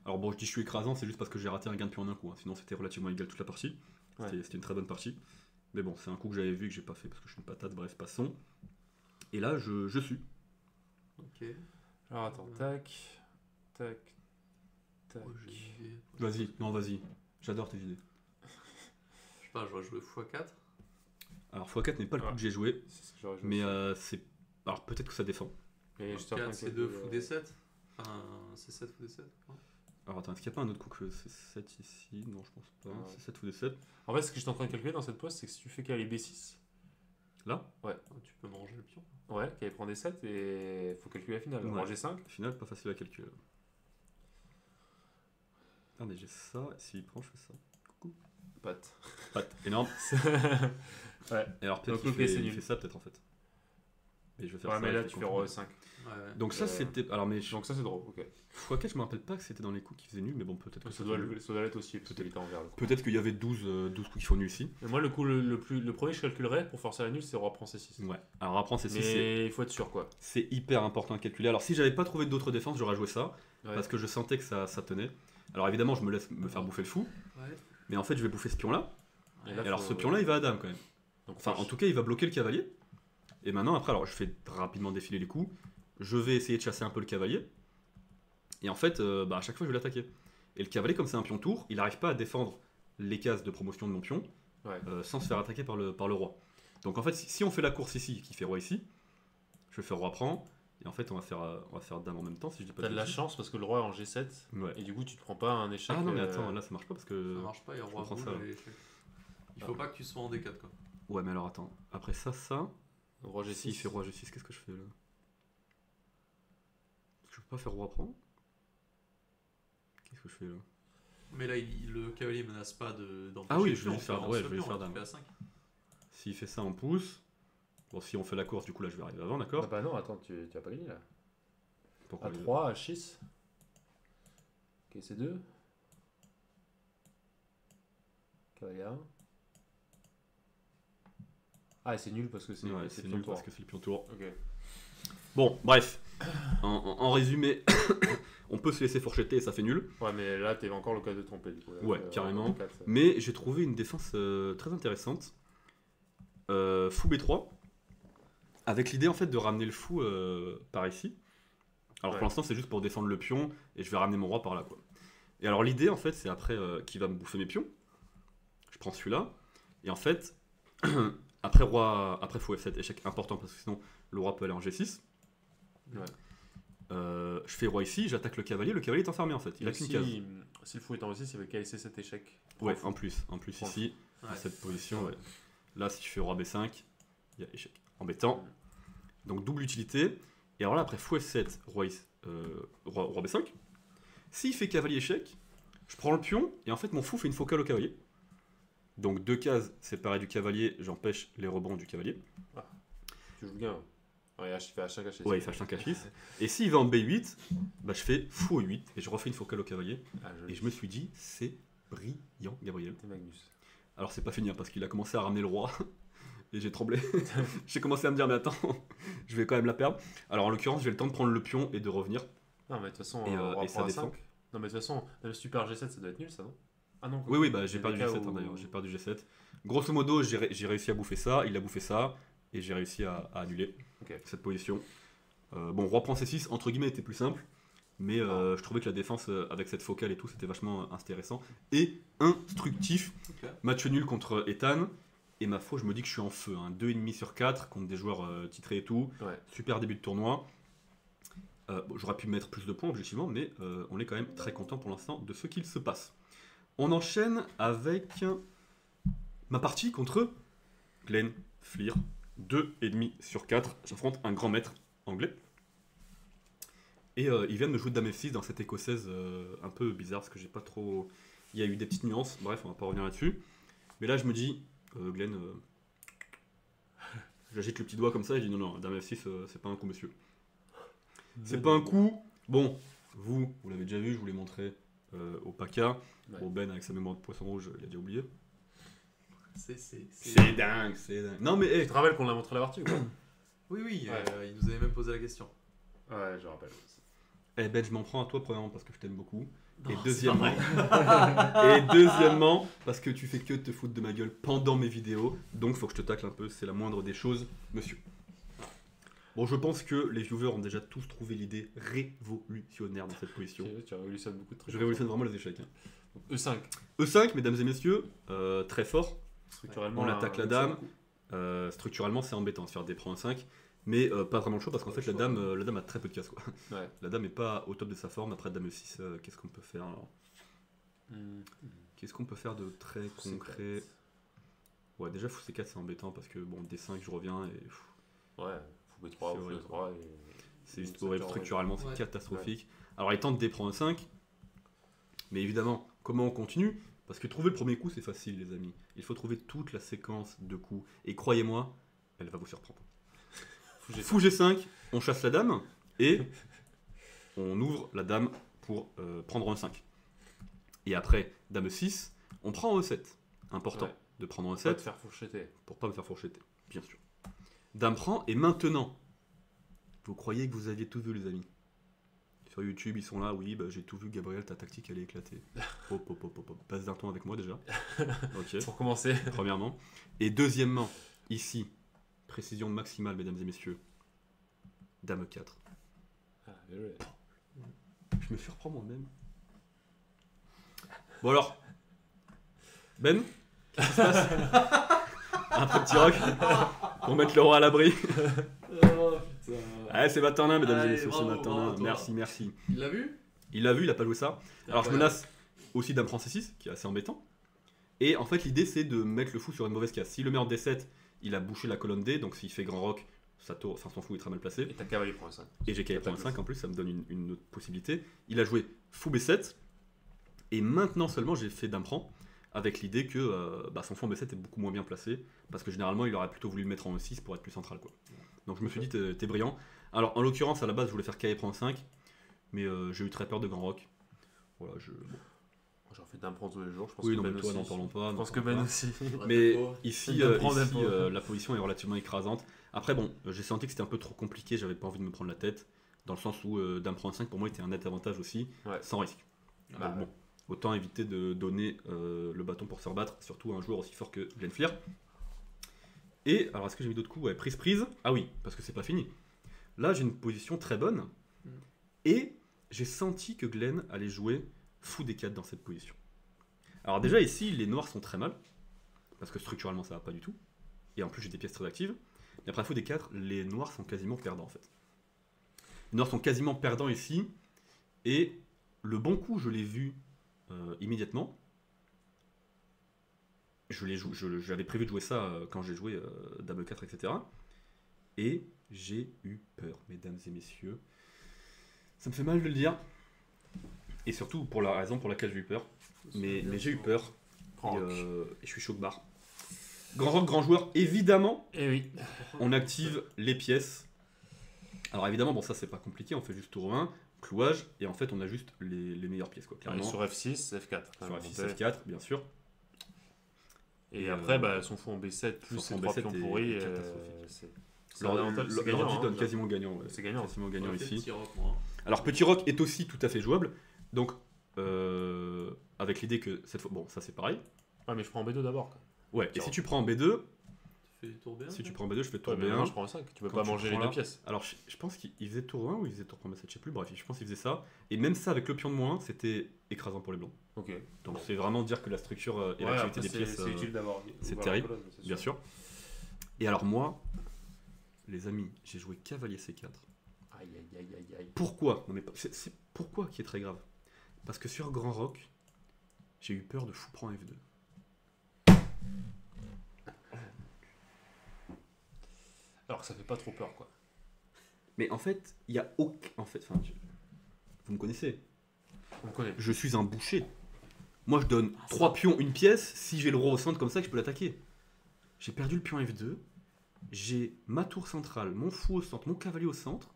Alors bon, je dis je suis écrasant, c'est juste parce que j'ai raté un gain de pion en un coup, hein, sinon c'était relativement égal toute la partie. Ouais. C'était une très bonne partie. Mais bon, c'est un coup que j'avais vu que j'ai pas fait parce que je suis une patate, bref, passons. Et là, je suis. Ok. Alors attends, tac, tac, tac. Oh, j'ai une idée. Vas-y, non, vas-y. J'adore tes idées. Je sais pas, j'aurais joué x4. Alors x4 n'est pas le coup Ouais. que j'ai joué, C'est ce que j'aurais joué mais aussi. c'est. Alors peut-être que ça défend. Et juste après, 4 c'est 2 fou D7. Enfin, c'est 7 fou D7. quoi. Alors attends, est-ce qu'il n'y a pas un autre coup que c'est 7 ici? Non, je pense pas. Ouais. C'est 7 ou des 7. En fait, ce que j'étais en train de calculer dans cette pose, c'est que si tu fais cavalier B6, Là, Oh, tu peux manger le pion. ouais, cavalier prend des 7 et faut calculer la finale. Ouais. Roi G5, au final, pas facile à calculer. Ah, mais j'ai ça, et s'il prend, je fais ça. patte. Patte, énorme. Ouais. Et alors peut-être Donc, qu'il ok, c'est fait, il nul. fait ça, peut-être en fait. Et je vais faire Ouais, ça. mais et là je vais tu fais continuer. roi E5. Ouais. Donc ça, c'était. Alors, mais Donc ça c'est drôle, ok. x4, je me rappelle pas que c'était dans les coups qui faisaient nul, mais bon, peut-être que Ça doit l'être aussi, parce qu'il était envers le coup. Peut-être qu'il y avait 12 coups qui font nul ici. Mais moi, le coup le premier que je calculerais pour forcer la nulle, c'est roi prend C6. Ouais. Alors apprendre c'est Mais il faut être sûr, quoi. c'est hyper important à calculer. Alors si j'avais pas trouvé d'autres défenses, j'aurais joué ça Ouais. parce que je sentais que ça tenait. Alors évidemment, je me laisse me faire bouffer le fou, Ouais. mais en fait, je vais bouffer ce pion là. Et là, Et alors faut- ce pion là, il va à dame quand même. Donc, Enfin, faut- en tout cas, il va bloquer le cavalier. Et maintenant, après, alors je fais rapidement défiler les coups. Je vais essayer de chasser un peu le cavalier. Et en fait, à chaque fois, je vais l'attaquer. Et le cavalier, comme c'est un pion tour, il n'arrive pas à défendre les cases de promotion de mon pion Ouais. sans se faire attaquer par le roi. Donc en fait, si on fait la course ici, qui fait roi ici, je vais faire roi prend. Et en fait, on va faire dame en même temps, si je dis pas T'as de la bêtises. chance parce que le roi est en G7 Ouais. et du coup tu te prends pas un échec. Ah non, mais attends, là ça marche pas parce que. Ça marche pas, il y a je roi comprends boule ça. et l'échec. Il faut pas que tu sois en D4 quoi. Ouais, mais alors attends. Après ça. Roi G6. Si il fait roi G6, qu'est-ce que je fais là? Je peux pas faire roi prend? Qu'est-ce que je fais là? Mais là, le cavalier menace pas d'empêcher. Ah oui, le je vais pion, juste faire- on ouais, lance je vais le juste pion, faire là, tu dame. fais à 5. S'il fait ça, on pousse. Bon, si on fait la course, du coup là je vais arriver avant, Ah d'accord? bah non, attends, tu as pas gagné là. Pourquoi les- A3, H6. Ok, C2. Cavalier 1. Ah, et c'est nul parce que c'est Ouais, c'est c'est le pion nul tour. parce que c'est le pion tour. Ok. Bon, bref. en résumé, on peut se laisser fourchetter et ça fait nul. Ouais, mais là, t'as encore l'occasion de te tromper. Du coup, là, Ouais, carrément. 4, Mais j'ai trouvé une défense très intéressante. Fou B3. Avec l'idée en fait de ramener le fou par ici. Alors Ouais. pour l'instant, c'est juste pour défendre le pion et je vais ramener mon roi par là, quoi. Et alors l'idée en fait, c'est après qui va me bouffer mes pions. Je prends celui-là. Et en fait, après fou F7, échec important parce que sinon le roi peut aller en G6. Ouais. Je fais roi ici, j'attaque le cavalier est enfermé en fait, il a qu'une case. Si le fou est en réussite, il va laisser cet échec. Ouais, en plus Prends ici, Ouais. dans cette position, ouais. Là si je fais roi B5, il y a échec. Embêtant. Donc double utilité. Et alors là après fou F7, roi B5. S'il fait cavalier échec, je prends le pion et en fait mon fou fait une focale au cavalier. Donc 2 cases séparées du cavalier, j'empêche les rebonds du cavalier. Tu joues bien. Ouais, il fait H5, H6. Ouais, il fait H5, H6. Et s'il va en B8, bah, je fais fou E8 et je refais une focale au cavalier. Et je me suis dit, c'est brillant, Gabriel. T'es Magnus. Alors c'est pas fini hein, parce qu'il a commencé à ramener le roi et j'ai tremblé. J'ai commencé à me dire, mais attends, je vais quand même la perdre. Alors en l'occurrence, j'ai le temps de prendre le pion et de revenir. Non, mais de toute façon, Et ça défend. Non, mais de toute façon, le super G7, ça doit être nul, ça, non? Ah non. Oui, bah j'ai il y a perdu des cas G7 hein, où- d'ailleurs, j'ai perdu G7. Grosso modo, j'ai réussi à bouffer ça, il a bouffé ça et j'ai réussi à annuler Ok. cette position. Bon, roi prend C6, entre guillemets, était plus simple. Mais je trouvais que la défense avec cette focale et tout, c'était vachement intéressant et instructif. Ok. Match nul contre Ethan. Et ma foi, je me dis que je suis en feu. Hein. 2,5 sur 4 contre des joueurs titrés et tout. Ouais. Super début de tournoi. Bon, j'aurais pu mettre plus de points, objectivement, mais on est quand même très content pour l'instant de ce qu'il se passe. On enchaîne avec ma partie contre Glenn Fleer. 2,5 sur 4. J'affronte un grand maître anglais. Et il vient de me jouer Dame F6 dans cette écossaise un peu bizarre parce que j'ai pas trop. Il y a eu des petites nuances, bref, on va pas revenir là-dessus. Mais là, je me dis, Glenn, j'agite le petit doigt comme ça et je dis non, Dame F6, c'est pas un coup, monsieur. C'est pas un coup. Bon, vous l'avez déjà vu, je vous l'ai montré au PACA. Ouais. Bon, Ben, avec sa mémoire de poisson rouge, il a déjà oublié. C'est dingue, c'est dingue. Non, mais Tu te rappelles qu'on l'a montré la partie ou pas? Oui, oui, Ouais. il nous avait même posé la question. Ouais, je rappelle. Ben, je m'en prends à toi, premièrement, parce que je t'aime beaucoup. Non, Et c'est deuxièmement, pas et deuxièmement, parce que tu fais que te foutre de ma gueule pendant mes vidéos, donc faut que je te tacle un peu, c'est la moindre des choses, monsieur. Bon, je pense que les viewers ont déjà tous trouvé l'idée révolutionnaire dans cette position. Tu révolutionnes beaucoup de trucs. Je révolutionne vraiment les échecs. Hein. E5. E5, mesdames et messieurs, très fort. Structurellement, On là, attaque la un dame. coup. Structurellement, c'est embêtant de se faire des prends 5, mais pas vraiment le choix parce qu'en fait, la dame a très peu de casse. Quoi. Ouais. La dame est pas au top de sa forme. Après dame E6, qu'est-ce qu'on peut faire alors Qu'est-ce qu'on peut faire de très Fou concret? C4. Ouais, déjà, fou C4, c'est embêtant parce que bon, D5, je reviens et Ouais, fou B3, C'est fou horrible. B3. c'est juste horrible. Structurellement, c'est Ouais. catastrophique. Alors, il tente D prend 5, mais évidemment, comment on continue? Parce que trouver le premier coup, c'est facile, les amis. Il faut trouver toute la séquence de coups. Et croyez-moi, elle va vous surprendre. Fou G5, on chasse la dame et on ouvre la dame pour prendre un 5. Et après, dame 6, on prend E7. Important Ouais. de prendre un Pas te 7 faire fourcheter. pour pas me faire fourchetter, bien sûr. Dame prend, et maintenant, vous croyez que vous aviez tout vu, les amis? Sur YouTube, ils sont là, oui, bah, j'ai tout vu, Gabriel, ta tactique, elle est éclatée. Hop, hop, hop, hop, hop. Passe d'un ton avec moi déjà. Ok, Pour commencer. premièrement. Et deuxièmement, ici, précision maximale, mesdames et messieurs, dame 4. Ah, bien joué. Je me surprends moi-même. Bon alors, Ben, qu'est-ce qui se passe? Un petit rock pour mettre le roi à l'abri. Oh putain. Allez, c'est Matin, mesdames et Allez, messieurs, c'est bravo, Matin. bravo, toi. Merci, merci. Il l'a vu? Il l'a vu, il a pas joué ça. Alors je Incroyable. menace aussi dame prend C6, qui est assez embêtant. Et en fait, l'idée c'est de mettre le fou sur une mauvaise case. Si le met en D7, il a bouché la colonne D, donc s'il fait grand rock, son fou est très mal placé. Et ta cavalier prend 5. Et j'ai cavalier prend 5 en plus, ça me donne une autre possibilité. Il a joué fou B7, et maintenant seulement j'ai fait dame prend, avec l'idée que son fou en B7 est beaucoup moins bien placé, parce que généralement il aurait plutôt voulu le mettre en E6 pour être plus central. Quoi. Donc je me suis dit, t'es brillant. Alors en l'occurrence, à la base, je voulais faire cavalier prend 5, mais j'ai eu très peur de grand rock. Voilà, bon. J'en fais d'un prend tous les jours. Je pense Oui, que non, Ben mais toi, aussi. n'en parlons pas. Je n'en pense que parlons Ben pas. aussi. Mais D'accord. ici, D'un prend, d'un ici, prend. la position est relativement écrasante. Après, bon, j'ai senti que c'était un peu trop compliqué, j'avais pas envie de me prendre la tête. dans le sens où dame prend 5 pour moi était un net avantage aussi, Ouais. sans risque. Bah, Donc bon, autant éviter de donner le bâton pour se rebattre, surtout à un joueur aussi fort que Glenfleer. Et alors est-ce que j'ai mis d'autres coups? Ouais, prise. Ah oui, parce que c'est pas fini. Là j'ai une position très bonne et j'ai senti que Glenn allait jouer fou des 4 dans cette position. Alors déjà ici les noirs sont très mal, parce que structurellement ça va pas du tout. Et en plus j'ai des pièces très actives. Mais après fou des 4, les noirs sont quasiment perdants en fait. Les noirs sont quasiment perdants ici. Et le bon coup je l'ai vu immédiatement. J'avais prévu de jouer ça quand j'ai joué Dame 4, etc. Et j'ai eu peur, mesdames et messieurs. Ça me fait mal de le dire. Et surtout pour la raison pour laquelle j'ai eu peur. Mais j'ai eu peur. Grand Et, rock. et je suis chaud que barre. Grand rock, grand joueur, évidemment. Et oui. On active les pièces. Alors évidemment, bon ça c'est pas compliqué, on fait juste tour 1, clouage, et en fait on a juste les meilleures pièces quoi, Ouais, clairement. sur F6, F4. Sur quand F6, même, F4, bien sûr. Et Et, après, bah, son fou en B7 plus son ses fou en 3 B7 pions est pourris. catastrophique. C'est un avantage, c'est gagnant. L'ordi hein, donne là. quasiment gagnant. Ouais. C'est gagnant. Quasiment gagnant On fait ici. petit rock, moi. Alors petit rock est aussi tout à fait jouable, donc avec l'idée que cette fois, bon ça c'est pareil. Ouais, mais je prends en B2 d'abord. quoi. Ouais, et Petit si rock. tu prends en B2, Tu fais du tour bien. si tu prends en B2 je fais tour Ouais, mais B1. maintenant, je prends en 5. Tu peux Quand pas tu manger les prends deux là- pièces. Alors je pense qu'il faisait tour 1 ou il faisait tour 7, je sais plus, bref, je pense qu'il faisait ça. Et même ça avec le pion de moins, c'était écrasant pour les blancs. Ok. Donc c'est vraiment dire que la structure et Ouais, l'activité après, des pièces, c'est utile d'avoir. c'est ouvert la terrible, colonne, c'est bien sûr. Et alors moi, les amis, j'ai joué cavalier C4. Aïe, aïe, aïe, aïe, aïe. Pourquoi? Non mais c'est pourquoi qui est très grave. Parce que sur Grand Rock, j'ai eu peur de fou prend F2. Alors que ça fait pas trop peur, quoi. Mais en fait, il y a aucun... En fait, enfin, vous me connaissez. On me connaît. Je suis un boucher. Moi, je donne 3 pions, une pièce, si j'ai le roi au centre comme ça, que je peux l'attaquer. J'ai perdu le pion F2. J'ai ma tour centrale, mon fou au centre, mon cavalier au centre.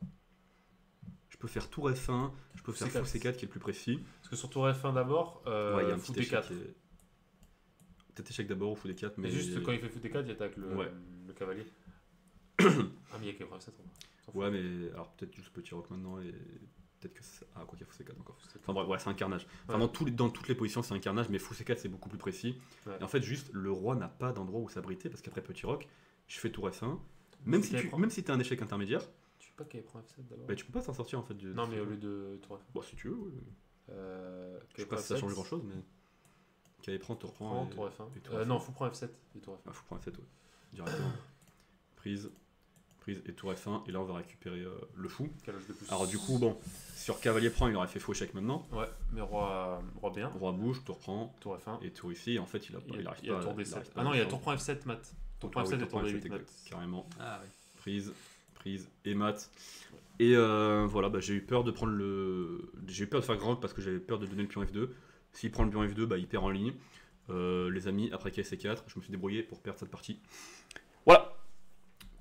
Je peux faire tour F1, je peux faire C4. fou C4 qui est le plus précis. Parce que sur tour F1 d'abord, Ouais, il y a un fou petit échec. D4. Peut-être échec d'abord ou fou D4, mais... Mais juste quand il fait fou D4, il attaque Ouais. le cavalier. Ah, mais il y a qu'à 7. Ouais, mais alors peut-être juste petit rock maintenant et peut-être que ça... Ah, quoi qu'il y a fou C4 encore. Enfin bref, ouais, c'est un carnage. Enfin, Ouais. dans toutes les positions, c'est un carnage, mais fou C4 c'est beaucoup plus précis. Ouais. Et en fait, juste le roi n'a pas d'endroit où s'abriter parce qu'après petit rock, je fais tour F1. Même si Qu'elle tu prend. même si t'as un échec intermédiaire, Tu veux pas qu'elle prend F7 d'abord bah, tu peux pas s'en sortir en fait. Non, mais au lieu de tour F1. Bon, si tu veux, ouais. Je sais Qu'elle pas prend si ça F7, change grand chose, mais. Qu'elle prend, te reprend. Prends et- tour F1. et tour F1. Non, fou prend F7 et tour F1. Ah, faut prendre F7, ouais. Directement. Prise et tour F1, et là on va récupérer le fou. Calage de plus. Alors, du coup, bon, sur cavalier prend, il aurait fait faux échec maintenant. Ouais, mais roi B1, Roi bouge, tour prend, tour F1. et tour ici, et en fait, il arrive Il y a pas. tour il D7. arrive pas Ah non, à il y a faire. tour prend F7 mat. Tour prend Ah oui, F7 et tour tour prend D8 F7, mat. carrément. Ah ouais. Prise et mat. Et voilà, bah, j'ai eu peur de prendre le. J'ai eu peur de faire grand parce que j'avais peur de donner le pion F2. S'il prend le pion F2, bah, il perd en ligne. Les amis, après KC4, je me suis débrouillé pour perdre cette partie. Voilà!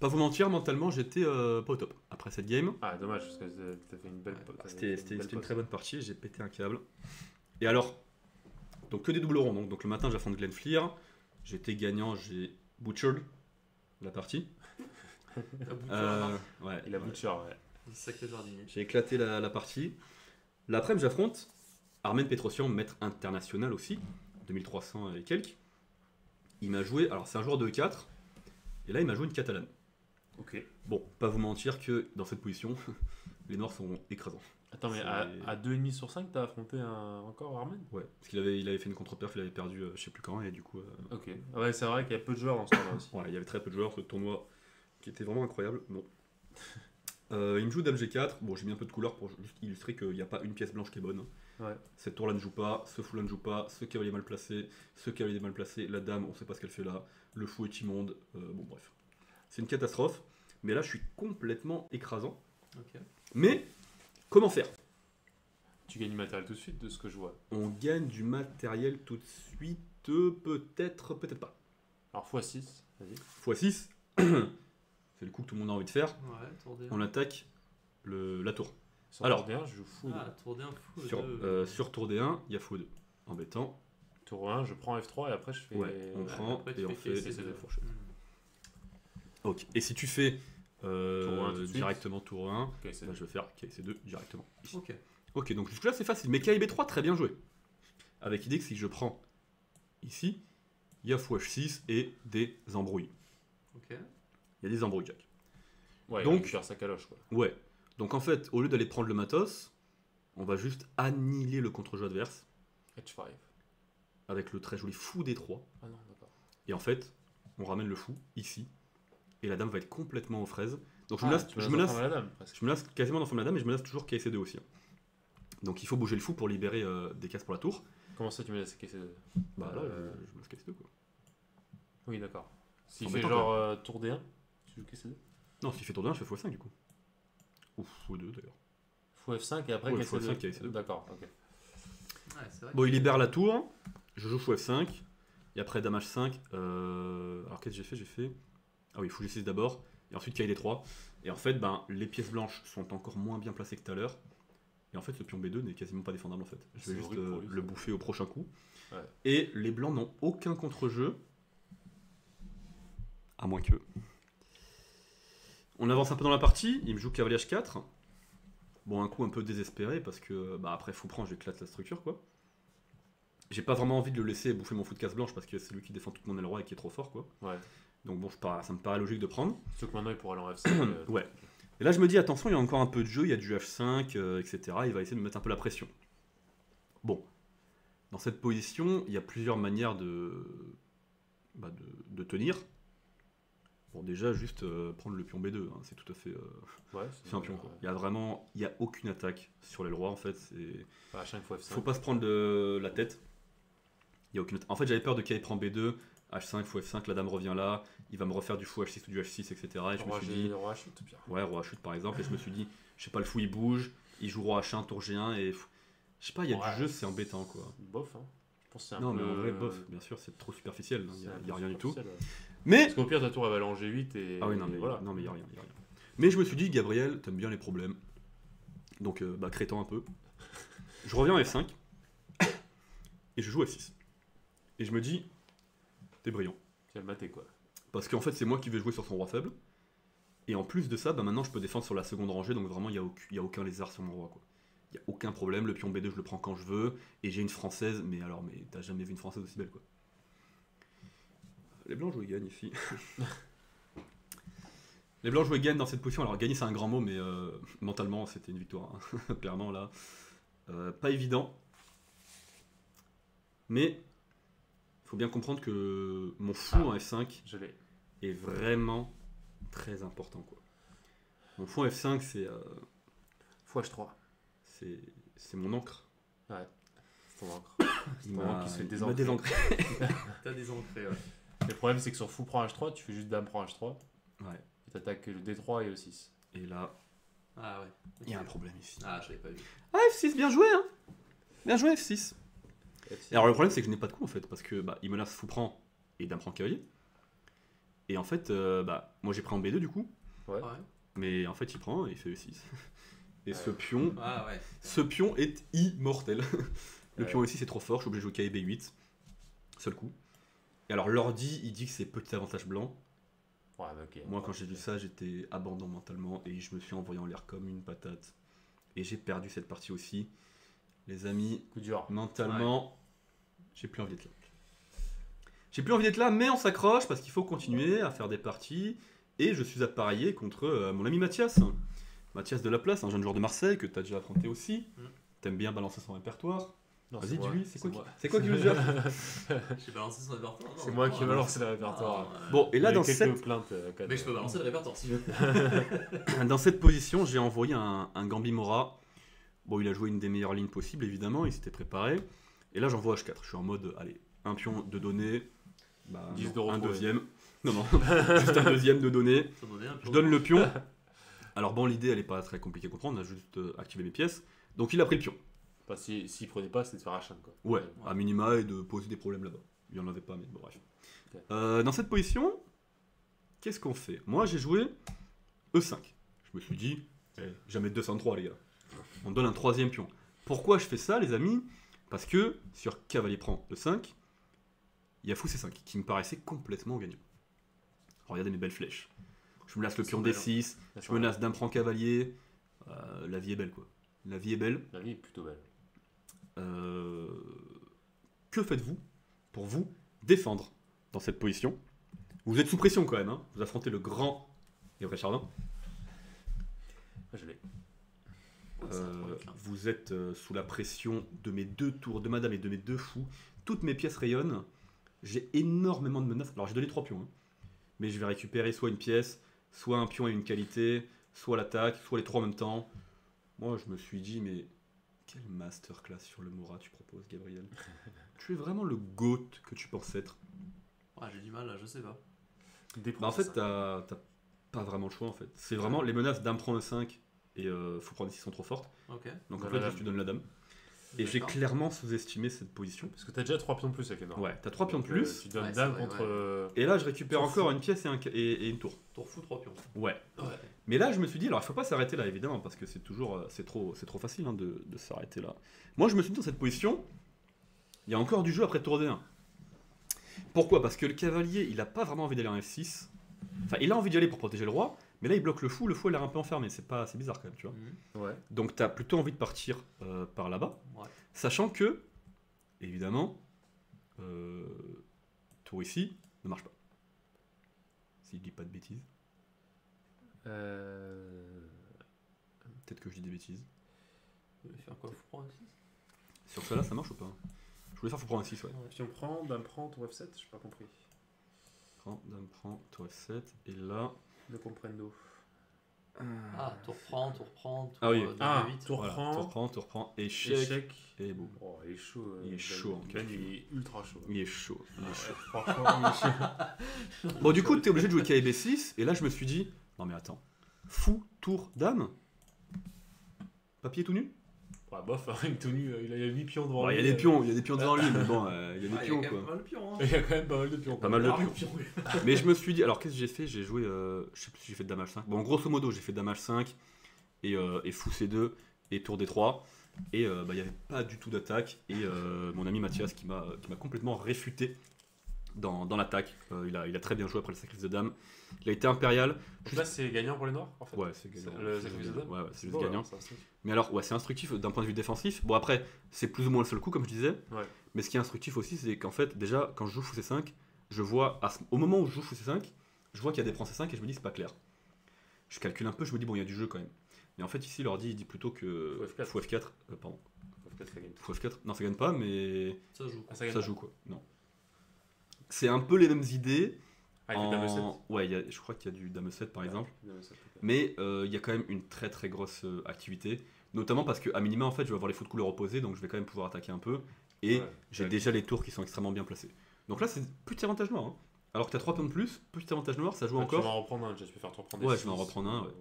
Pas vous mentir, mentalement, j'étais pas au top. Après cette game, Ah, dommage, parce que t'as fait une belle. c'était une très bonne partie, j'ai pété un câble. Et alors, donc que des doubles ronds. Donc le matin, j'affronte Glenfleer. J'étais gagnant, j'ai butchered la partie. Ouais, Il a ouais. butcher, ouais. Sacré jardinier. J'ai éclaté la partie. L'après-midi, j'affronte Armen Petrosian, maître international aussi, 2300 et quelques. Il m'a joué, alors c'est un joueur de 4, et là il m'a joué une catalane. Ok. Bon, pas vous mentir que dans cette position, les noirs sont écrasants. Attends, mais C'est- à 2,5 sur 5, t'as affronté encore Armen? Ouais, parce qu'il il avait fait une contre-perf, il avait perdu je sais plus quand, et du coup, Ok. Ouais, c'est vrai qu'il y a peu de joueurs dans ce tournoi aussi. ouais, il y avait très peu de joueurs, ce tournoi qui était vraiment incroyable. Bon. Il me joue Dame G4, bon j'ai mis un peu de couleur pour juste illustrer qu'il n'y a pas une pièce blanche qui est bonne. Ouais. Cette tour là ne joue pas, ce fou là ne joue pas, ce cavalier mal placé, ce cavalier mal placé, la dame on sait pas ce qu'elle fait là, le fou est immonde, bon bref. C'est une catastrophe, mais là je suis complètement écrasant. Ok. Mais comment faire? Tu gagnes du matériel tout de suite de ce que je vois. On gagne du matériel tout de suite, peut-être pas. Alors x6, vas-y. x6, c'est le coup que tout le monde a envie de faire, Ouais, tour D1. on attaque la tour. Sur Alors. tour D1, je joue fou. Ah, tour D1 fou. Sur tour D1, il y a fou 2. Embêtant. Tour 1, je prends F3 et après je fais. Ouais, on prend après, tu et on fais fait KC2. des fourchettes. Ok. Et si tu fais Tour 1 tout de suite. Directement tour 1. Ok, c'est Là, je vais faire KC2 directement. Ici. Ok. Ok, donc jusque-là, c'est facile. Mais KIB3, très bien joué. Avec l'idée que si je prends ici, il y a fou H6 et des embrouilles. Ok. Il y a des embrouilles, Jack. Ouais, Donc- il récupère sa caloche, quoi. Ouais. Donc en fait, au lieu d'aller prendre le matos, on va juste annihiler le contre-jeu adverse H5. avec le très joli fou D3. Ah non, d'accord. Et en fait, on ramène le fou ici. Et la dame va être complètement aux fraises. Donc je Ah, me laisse, tu je me laisse, à la dame, presque. je me laisse quasiment dans forme de la dame, mais je me laisse toujours KC2 aussi. Hein. Donc il faut bouger le fou pour libérer des cases pour la tour. Comment ça, tu me laisses KC2? Bah là, je me laisse KC2 quoi. Oui, d'accord. S'il C'est fait embêtant, genre tour D1, tu joues KC2? Non, s'il fait tour de 1, je fais fou F5 du coup. Ou fou 2 d'ailleurs. Fou F5 et après Ouais, KC2. fou F5, KC2. D'accord, ok. Ouais, c'est vrai. Bon, il libère la tour. Je joue fou F5. Et après dame H5. Alors qu'est-ce que j'ai fait? J'ai fait. Ah oui, fou G6 d'abord. Et ensuite KD3. Et en fait, ben, les pièces blanches sont encore moins bien placées que tout à l'heure. Et en fait, le pion B2 n'est quasiment pas défendable en fait. Je C'est vais juste horrible pour lui, le ça. bouffer au prochain coup. Ouais. Et les blancs n'ont aucun contre-jeu. À moins que. On avance un peu dans la partie. Il me joue cavalier H4. Bon, un coup un peu désespéré parce que bah, après fou prend, j'éclate la structure quoi. J'ai pas vraiment envie de le laisser bouffer mon fou de case blanche parce que c'est lui qui défend toute mon aile roi et qui est trop fort quoi. Ouais. Donc bon, ça me paraît logique de prendre. Sauf que maintenant, il pourra aller en F5. Ouais. Et là, je me dis, attention, il y a encore un peu de jeu, il y a du F5, etc. Il va essayer de me mettre un peu la pression. Bon. Dans cette position, il y a plusieurs manières de tenir. Bon, déjà, juste prendre le pion B2, hein, c'est tout à fait... Ouais, c'est un pion, quoi. Il y a aucune attaque sur l'aile roi, en fait. À chaque fois F5. Faut pas se prendre la tête. Il y a aucune attaque. En fait, j'avais peur de qu'il prend B2, H5, fou F5, la dame revient là, il va me refaire du fou H6 ou du H6, etc. Et je me suis dit... Roi chute, pire. Ouais, roi chute par exemple, et je me suis dit, je sais pas, le fou il bouge, il joue roi H1, tour G1, et je sais pas, il y a Ouais, du jeu, c'est embêtant quoi. Bof, hein. Je pense que c'est un Non, peu. mais en vrai, bof, bien sûr, c'est trop superficiel, il c'est un y a peu rien du tout. superficiel, ouais. Mais. Parce qu'au pire, ta tour elle va aller en G8 et. Ah oui, non, mais voilà. non, mais il y a rien, y a rien. Mais je me suis dit, Gabriel, t'aimes bien les problèmes. Donc, bah, crétant un peu. Je reviens en F5, et je joue F6. Et je me dis, t'es brillant. Tu vas le mater quoi. Parce qu'en fait, c'est moi qui vais jouer sur son roi faible. Et en plus de ça, bah, maintenant je peux défendre sur la seconde rangée, donc vraiment il n'y a aucun lézard sur mon roi. Quoi. Il n'y a aucun problème, le pion B2 je le prends quand je veux, et j'ai une française, mais t'as jamais vu une française aussi belle quoi. Les blancs jouent et gagnent ici. Les blancs jouent et gagnent dans cette position, alors gagner c'est un grand mot, mais mentalement c'était une victoire, hein. Clairement là. Pas évident. Mais il faut bien comprendre que mon fou en F5 Je l'ai. est vraiment très important quoi. Mon fou en F5 Fou H3. c'est mon encre. Ouais. C'est ton encre. Il ton m'a encre qui se fait il m'a désancrer. désancré. T'as des entrées, ouais. Le problème c'est que sur fou prend H3, tu fais juste dame prend H3. Ouais. Et t'attaques le D3 et le 6. Et là, Ah ouais. il y a un problème ici. Ah, je l'avais pas vu. Ah F6, bien joué hein. Bien joué F6. Et alors le problème c'est que je n'ai pas de coup en fait, parce que bah, il menace fou prend et dame prend cavalier. Et en fait, bah, moi j'ai pris en B2 du coup, Ouais. Ouais. mais en fait il prend et il fait E6. Et Ouais. Ah ouais. ce pion est immortel. Le Ouais. pion E6 est trop fort, je suis obligé de jouer KI B8, seul coup. Et alors l'ordi il dit que c'est petit avantage blanc. Ouais, bah, ok. Moi quand j'ai vu ça j'étais abandon mentalement et je me suis envoyé en l'air comme une patate. Et j'ai perdu cette partie aussi. Les amis, Coup dur. mentalement, j'ai plus envie d'être là. J'ai plus envie d'être là, mais on s'accroche parce qu'il faut continuer à faire des parties. Et je suis appareillé contre mon ami Mathias. Mathias de la Place, un jeune joueur de Marseille que tu as déjà affronté aussi. T'aimes bien balancer son répertoire. Non, Vas-y, moi. dis-lui, c'est quoi, moi. c'est quoi qui veut dire J'ai balancé son répertoire. C'est moi qui ai balancé le répertoire. Bon, et là, Il y a dans quelques cette, plaintes. Mais je peux balancer le répertoire si je veux. dans cette position, j'ai envoyé un Gambimora. Bon, il a joué une des meilleures lignes possibles, évidemment, il s'était préparé. Et là, j'envoie H4. Je suis en mode, allez, un pion de données, bah, 10 non, de un retrouver. deuxième. Non, non, juste un deuxième de données. Ça donnait un peu. Je donne le pion. Alors bon, l'idée, elle est pas très compliquée à comprendre, on a juste activé mes pièces. Donc il a pris le pion. Enfin, s'il prenait pas, c'était de faire H1 quoi. Ouais, à minima et de poser des problèmes là-bas. Il y en avait pas, mais bon, bref. Ok. Dans cette position, qu'est-ce qu'on fait? Moi, j'ai joué E5. Je me suis dit, jamais 203 les gars. On donne un troisième pion. Pourquoi je fais ça, les amis? Parce que sur cavalier prend E5, il y a fou C5 qui me paraissait complètement gagnant. Regardez mes belles flèches. je menace le pion Bien D6, je sûr. menace dame prend cavalier. La vie est belle, quoi. La vie est belle. La vie est plutôt belle. Que faites-vous pour vous défendre dans cette position? Vous êtes sous pression quand même, hein. Vous affrontez le grand Gabriel Chardin. Je l'ai. Vous êtes sous la pression de mes 2 tours, de madame et de mes 2 fous. Toutes mes pièces rayonnent. J'ai énormément de menaces. Alors j'ai donné 3 pions, hein. Mais je vais récupérer soit une pièce, soit un pion et une qualité, soit l'attaque, soit les 3 en même temps. Moi je me suis dit, mais quelle masterclass sur le Mora tu proposes, Gabriel? Tu es vraiment le GOAT que tu penses être. Ouais, j'ai du mal là, je sais pas. En fait, t'as pas vraiment le choix en fait. C'est vraiment les menaces dame prend E5 et fou prendre 6 sont trop fortes. Ok. Donc en Bah, fait, la juste, tu donnes la dame. Et j'ai D'accord. clairement sous-estimé cette position. Parce que t'as déjà 3 pions de plus avec les noirs. Ouais, t'as 3 pions de Donc, plus. tu donnes Ouais, dame c'est vrai, contre. Et là, je récupère Tour encore fou. une pièce et une tour. Tour fou, 3 pions. Ouais. Ouais. Mais là, je me suis dit, alors il faut pas s'arrêter là, évidemment, parce que c'est toujours, c'est trop facile hein, de s'arrêter là. Moi, je me suis dit dans cette position, il y a encore du jeu après tour D1. Pourquoi? Parce que le cavalier, il a pas vraiment envie d'aller en F6. Enfin, il a envie d'y aller pour protéger le roi, mais là, il bloque le fou a l'air un peu enfermé. C'est bizarre quand même, tu vois. Ouais. Donc, tu as plutôt envie de partir par là-bas, Ouais. sachant que, évidemment, tour ici ne marche pas. Si je dis pas de bêtises. Peut-être que je dis des bêtises. Je vais faire quoi? Faut prendre un 6? Sur cela, ça marche ou pas? Je voulais faire fou prendre un 6, ouais. Pion prend, dame prend, tour F7, j'ai pas compris. Prends, dame prend, tour F7, et là... Ne comprendo. Ah, tour prend, tour prend, tour Ah oui. Ah, 8. tour Voilà, prend, tour prend, échec, échec. et boum. Oh, il est chaud. Il est Ben. chaud, en Ben, calcul. il est ultra chaud. Il est chaud, il est chaud. Franchement, il est chaud. Bon, du coup, t'es obligé de jouer KB6, et là, je me suis dit, non mais attends, fou, tour, dame papier tout nu? Ouais, bof, une tenue, il a 8 pions devant Bon, lui. il y a des pions devant lui, mais bon, il y a des Ah, pions, il y a quand quoi. même pas mal de pions. Hein. Il y a quand même pas mal de pions. Pas mal de Ah, pions. Mais je me suis dit, alors qu'est-ce que j'ai fait? J'ai joué, je sais plus si j'ai fait dame H5. Bon, grosso modo, j'ai fait dame H5 et fou C2 et tour D3. Et il n'y avait pas du tout d'attaque. Et mon ami Mathias qui m'a complètement réfuté dans l'attaque. Il a très bien joué après le sacrifice de dame. Il a été impérial. Donc là, c'est gagnant pour les noirs en fait. Ouais, c'est gagnant. Le sacrifice de dame. Ouais, c'est juste Bon, gagnant. alors, ça, c'est- Mais alors, ouais, c'est instructif d'un point de vue défensif. Bon, après, c'est plus ou moins le seul coup, comme je disais. Ouais. Mais ce qui est instructif aussi, c'est qu'en fait, déjà, quand je joue fou C5, je vois, au moment où je joue fou C5, je vois qu'il y a des princes C5 et je me dis, c'est pas clair. Je calcule un peu, je me dis, bon, il y a du jeu quand même. Mais en fait, ici, il dit plutôt que Fou F4. fou F4, pardon, F4, ça gagne. fou F4, non, ça gagne pas, mais Ça joue. Ah, ça gagne ça pas. joue quoi. Non. C'est un peu les mêmes idées. Ah, il fait dame 7. Ouais, je crois qu'il y a du dame 7 par exemple. Dame 7, ok. Mais il y a quand même une très très grosse activité. Notamment parce qu'à minima, en fait, je vais avoir les fous de couleur opposés, donc je vais quand même pouvoir attaquer un peu. Et Ouais. j'ai Ouais. déjà les tours qui sont extrêmement bien placés. Donc là, c'est petit avantage noir. Hein. Alors que tu as 3 pions de plus, petit avantage noir, ça joue Ah, tu vas encore. en reprendre un, déjà, tu peux faire tour prendre. Ouais, des je vais en six. reprendre un, ouais.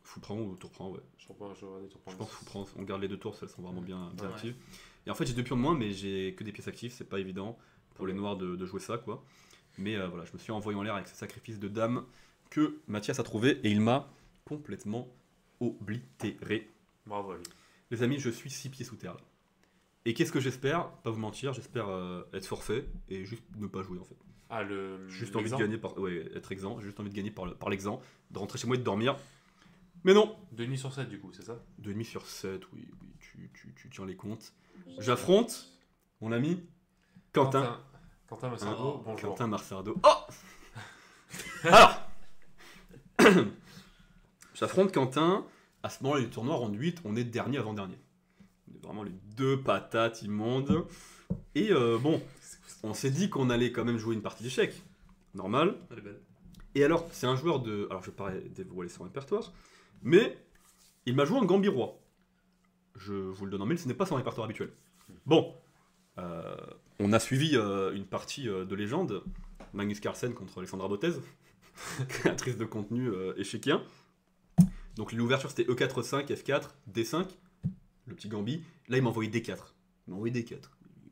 Fou prend ou tour prend, ouais. Je reprends, je regarde des tours Je prendre. pense fou prend, on garde les 2 tours, elles sont vraiment bien Ouais. actives. Et en fait, j'ai 2 pions de moins, mais j'ai que des pièces actives, c'est pas évident pour les noirs de jouer ça, quoi. Mais voilà, je me suis envoyé en l'air avec ce sacrifice de dame que Mathias a trouvé et il m'a complètement oblitéré. Bravo à lui. Les amis, je suis 6 pieds sous terre là. Et qu'est-ce que j'espère? Pas vous mentir, j'espère être forfait et juste ne pas jouer en fait. Ah, le. Juste envie de l'exemple. gagner par. Ouais, être exempt, j'ai juste envie de gagner par l'exempt, de rentrer chez moi et de dormir. Mais non! 2,5 sur 7 du coup, c'est ça? 2,5 sur 7, oui, tu tiens les comptes. J'affronte mon ami Quentin. Quentin Massardo, Oh, bonjour. Quentin Marsardo. Oh! Alors! J'affronte Quentin. À ce moment-là, du tournoi, round 8, on est dernier avant-dernier. On est vraiment les 2 patates immondes. Et bon, on s'est dit qu'on allait quand même jouer une partie d'échecs. Normal. Elle est belle. Et alors, c'est un joueur de. Alors, je vais pas dévoiler son répertoire, mais il m'a joué en Gambit roi. Je vous le donne en mille, ce n'est pas son répertoire habituel. Bon, on a suivi une partie de légende, Magnus Carlsen contre Alexandra Botez, créatrice de contenu échecien. Donc, l'ouverture c'était E4, 5, F4, D5, le petit Gambit. Là, il m'a envoyé D4. Il m'a envoyé D4.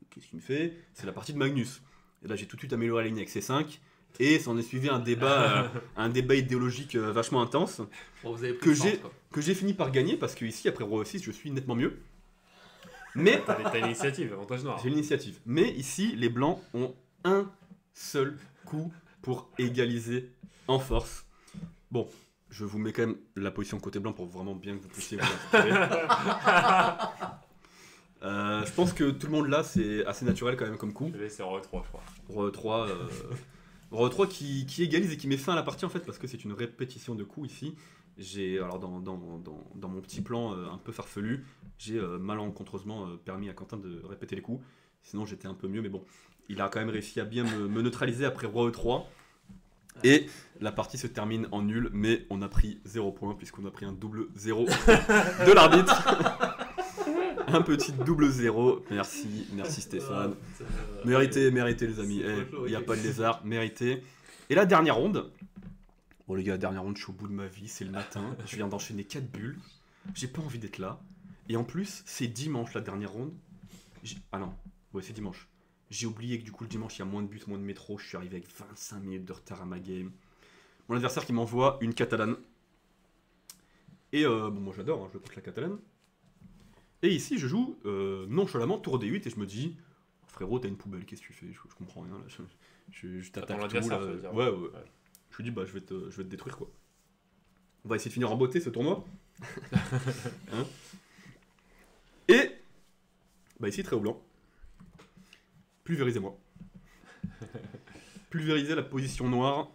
Qu'est-ce qu'il me fait? C'est la partie de Magnus. Et là, j'ai tout de suite amélioré la ligne avec C5. Et s'en est suivi un débat idéologique vachement intense Bon, vous avez pris Que de chance, j'ai- quoi. que j'ai fini par gagner parce que ici après Roi 6 je suis nettement mieux. Mais T'as l'initiative, avantage noir. j'ai l'initiative. Mais ici les blancs ont un seul coup pour égaliser en force. Bon, je vous mets quand même la position côté blanc pour vraiment bien que vous puissiez vous inspirer. Je pense que tout le monde là, c'est assez naturel quand même comme coup. Je vais laisser Roi 3, je crois. Roi 3, Roi 3 qui égalise et qui met fin à la partie en fait parce que c'est une répétition de coups ici. J'ai alors dans mon petit plan un peu farfelu, j'ai malencontreusement permis à Quentin de répéter les coups. Sinon j'étais un peu mieux, mais bon, il a quand même réussi à bien me neutraliser après Roi E3. Et la partie se termine en nul, mais on a pris 0 points puisqu'on a pris un double 0 de l'arbitre. Un petit double 0. Merci Stéphane. Mérité les amis. Il n'y a pas de lézard, mérité. Et la dernière ronde. Bon les gars, la dernière ronde, je suis au bout de ma vie, c'est le matin. Je viens d'enchaîner 4 bulles. J'ai pas envie d'être là. Et en plus, c'est dimanche la dernière ronde. Ah non, ouais c'est dimanche. J'ai oublié que du coup le dimanche il y a moins de bus, moins de métro. Je suis arrivé avec 25 minutes de retard à ma game. Mon adversaire qui m'envoie une catalane. Et bon moi j'adore, hein, je contre la catalane. Et ici je joue nonchalamment tour D8 et je me dis frérot t'as une poubelle, qu'est-ce que tu fais, je comprends rien là. Je t'attaque tout là. Ouais. Je lui dis bah je vais te détruire quoi. On va essayer de finir en beauté ce tournoi. Hein et bah ici très au blanc. Pulvérisez-moi. Pulvérisez la position noire.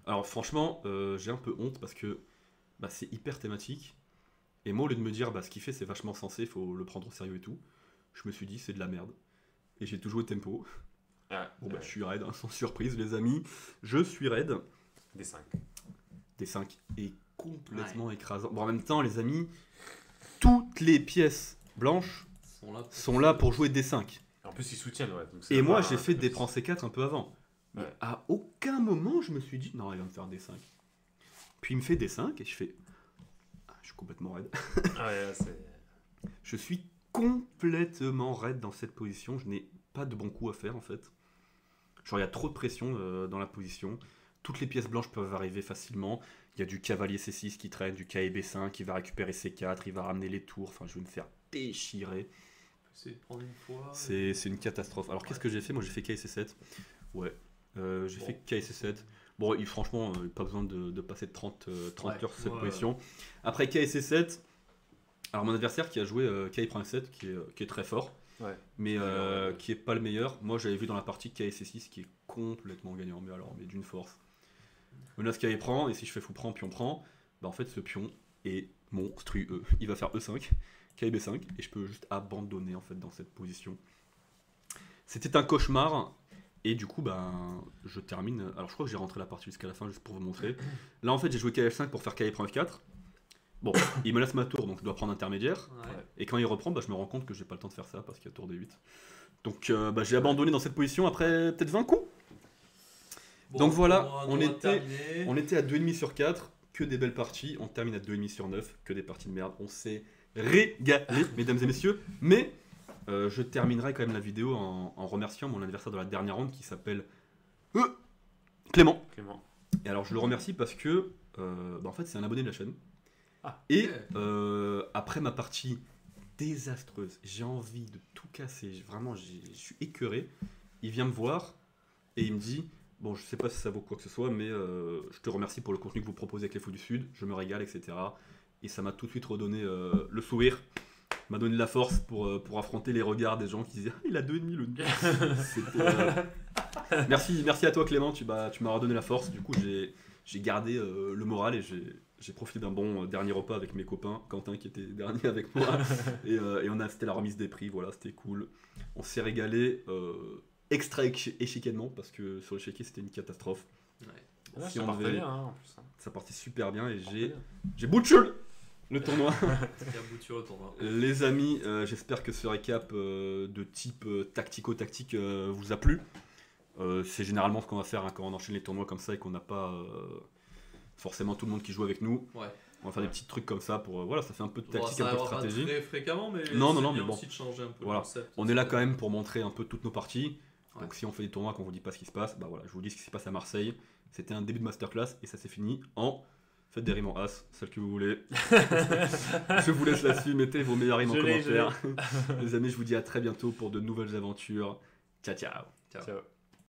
Alors franchement, j'ai un peu honte parce que bah, c'est hyper thématique. Et moi, au lieu de me dire bah, ce qu'il fait, c'est vachement sensé, il faut le prendre au sérieux et tout, je me suis dit c'est de la merde. Et j'ai tout joué tempo. Bon bah je suis raide, hein, sans surprise les amis. Je suis raide. Des 5. Des 5 est complètement écrasant. Bon en même temps les amis, toutes les pièces blanches sont là pour jouer des 5. En plus, ils soutiennent, ouais. Donc et moi, j'ai fait des prends C4 un peu avant. Mais à aucun moment, je me suis dit, non, il va me faire des 5. Puis il me fait des 5 et je fais, je suis complètement raide. Je suis complètement raide dans cette position. Je n'ai pas de bon coup à faire, en fait. Genre, il y a trop de pression dans la position. Toutes les pièces blanches peuvent arriver facilement. Il y a du cavalier C6 qui traîne, du KEB B5, qui va récupérer C4, il va ramener les tours. Enfin, je vais me faire déchirer. C'est une catastrophe. Alors qu'est-ce que j'ai fait? Moi j'ai fait KSC7. Ouais, j'ai fait KSC7. Bon, franchement, pas besoin de passer de 30 heures sur cette position. Après KSC7, alors mon adversaire qui a joué KI.7 qui est très fort, mais qui est pas le meilleur. Moi j'avais vu dans la partie KSC6 qui est complètement gagnant, mais d'une force. Menace KI prend, et si je fais fou prend, pion prend, bah en fait ce pion est monstrueux. Il va faire E5. KB5 et je peux juste abandonner en fait dans cette position. C'était un cauchemar et du coup ben je termine. Alors je crois que j'ai rentré la partie jusqu'à la fin juste pour vous montrer. Là en fait j'ai joué KF5 pour faire KF4. Bon, il me laisse ma tour donc je dois prendre intermédiaire. Et quand il reprend, bah, je me rends compte que j'ai pas le temps de faire ça parce qu'il y a tour D8. Donc bah, j'ai abandonné dans cette position après peut-être 20 coups. Bon, donc voilà, on était à 2,5 sur 4, que des belles parties. On termine à 2,5 sur 9, que des parties de merde. On s'est régalé, mesdames et messieurs. Mais je terminerai quand même la vidéo en remerciant mon adversaire de la dernière ronde qui s'appelle Clément. Et alors je le remercie parce que en fait c'est un abonné de la chaîne. Et après ma partie désastreuse, j'ai envie de tout casser. Vraiment, je suis écœuré. Il vient me voir et il me dit bon, je sais pas si ça vaut quoi que ce soit, mais je te remercie pour le contenu que vous proposez avec les Fous du Sud. Je me régale, etc. Et ça m'a tout de suite redonné le sourire, m'a donné de la force pour affronter les regards des gens qui disaient il a 2,5 le nul. Merci à toi Clément, tu m'as redonné la force. Du coup j'ai gardé le moral et j'ai profité d'un bon dernier repas avec mes copains, Quentin qui était dernier avec moi. et c'était la remise des prix, voilà, c'était cool. On s'est régalé extra échiquièrement parce que sur l'échiquier c'était une catastrophe. Là, si ça partait bien en plus. Ça partait super bien et j'ai butché le tournoi. Les amis, j'espère que ce récap de type tactico-tactique vous a plu. C'est généralement ce qu'on va faire quand on enchaîne les tournois comme ça et qu'on n'a pas forcément tout le monde qui joue avec nous. On va faire des petits trucs comme ça pour voilà, ça fait un peu de tactique, un peu de stratégie. Pas très fréquemment, mais non, mais bon. Aussi de changer un peu voilà. le concept, on est là quand même pour montrer un peu toutes nos parties. Donc si on fait des tournois qu'on vous dit pas ce qui se passe, bah voilà, je vous dis ce qui se passe à Marseille. C'était un début de masterclass et ça s'est fini en faites des rimes en as, celle que vous voulez. Je vous laisse là-dessus, mettez vos meilleures rimes en commentaire. Les amis, je vous dis à très bientôt pour de nouvelles aventures. Ciao. Ciao.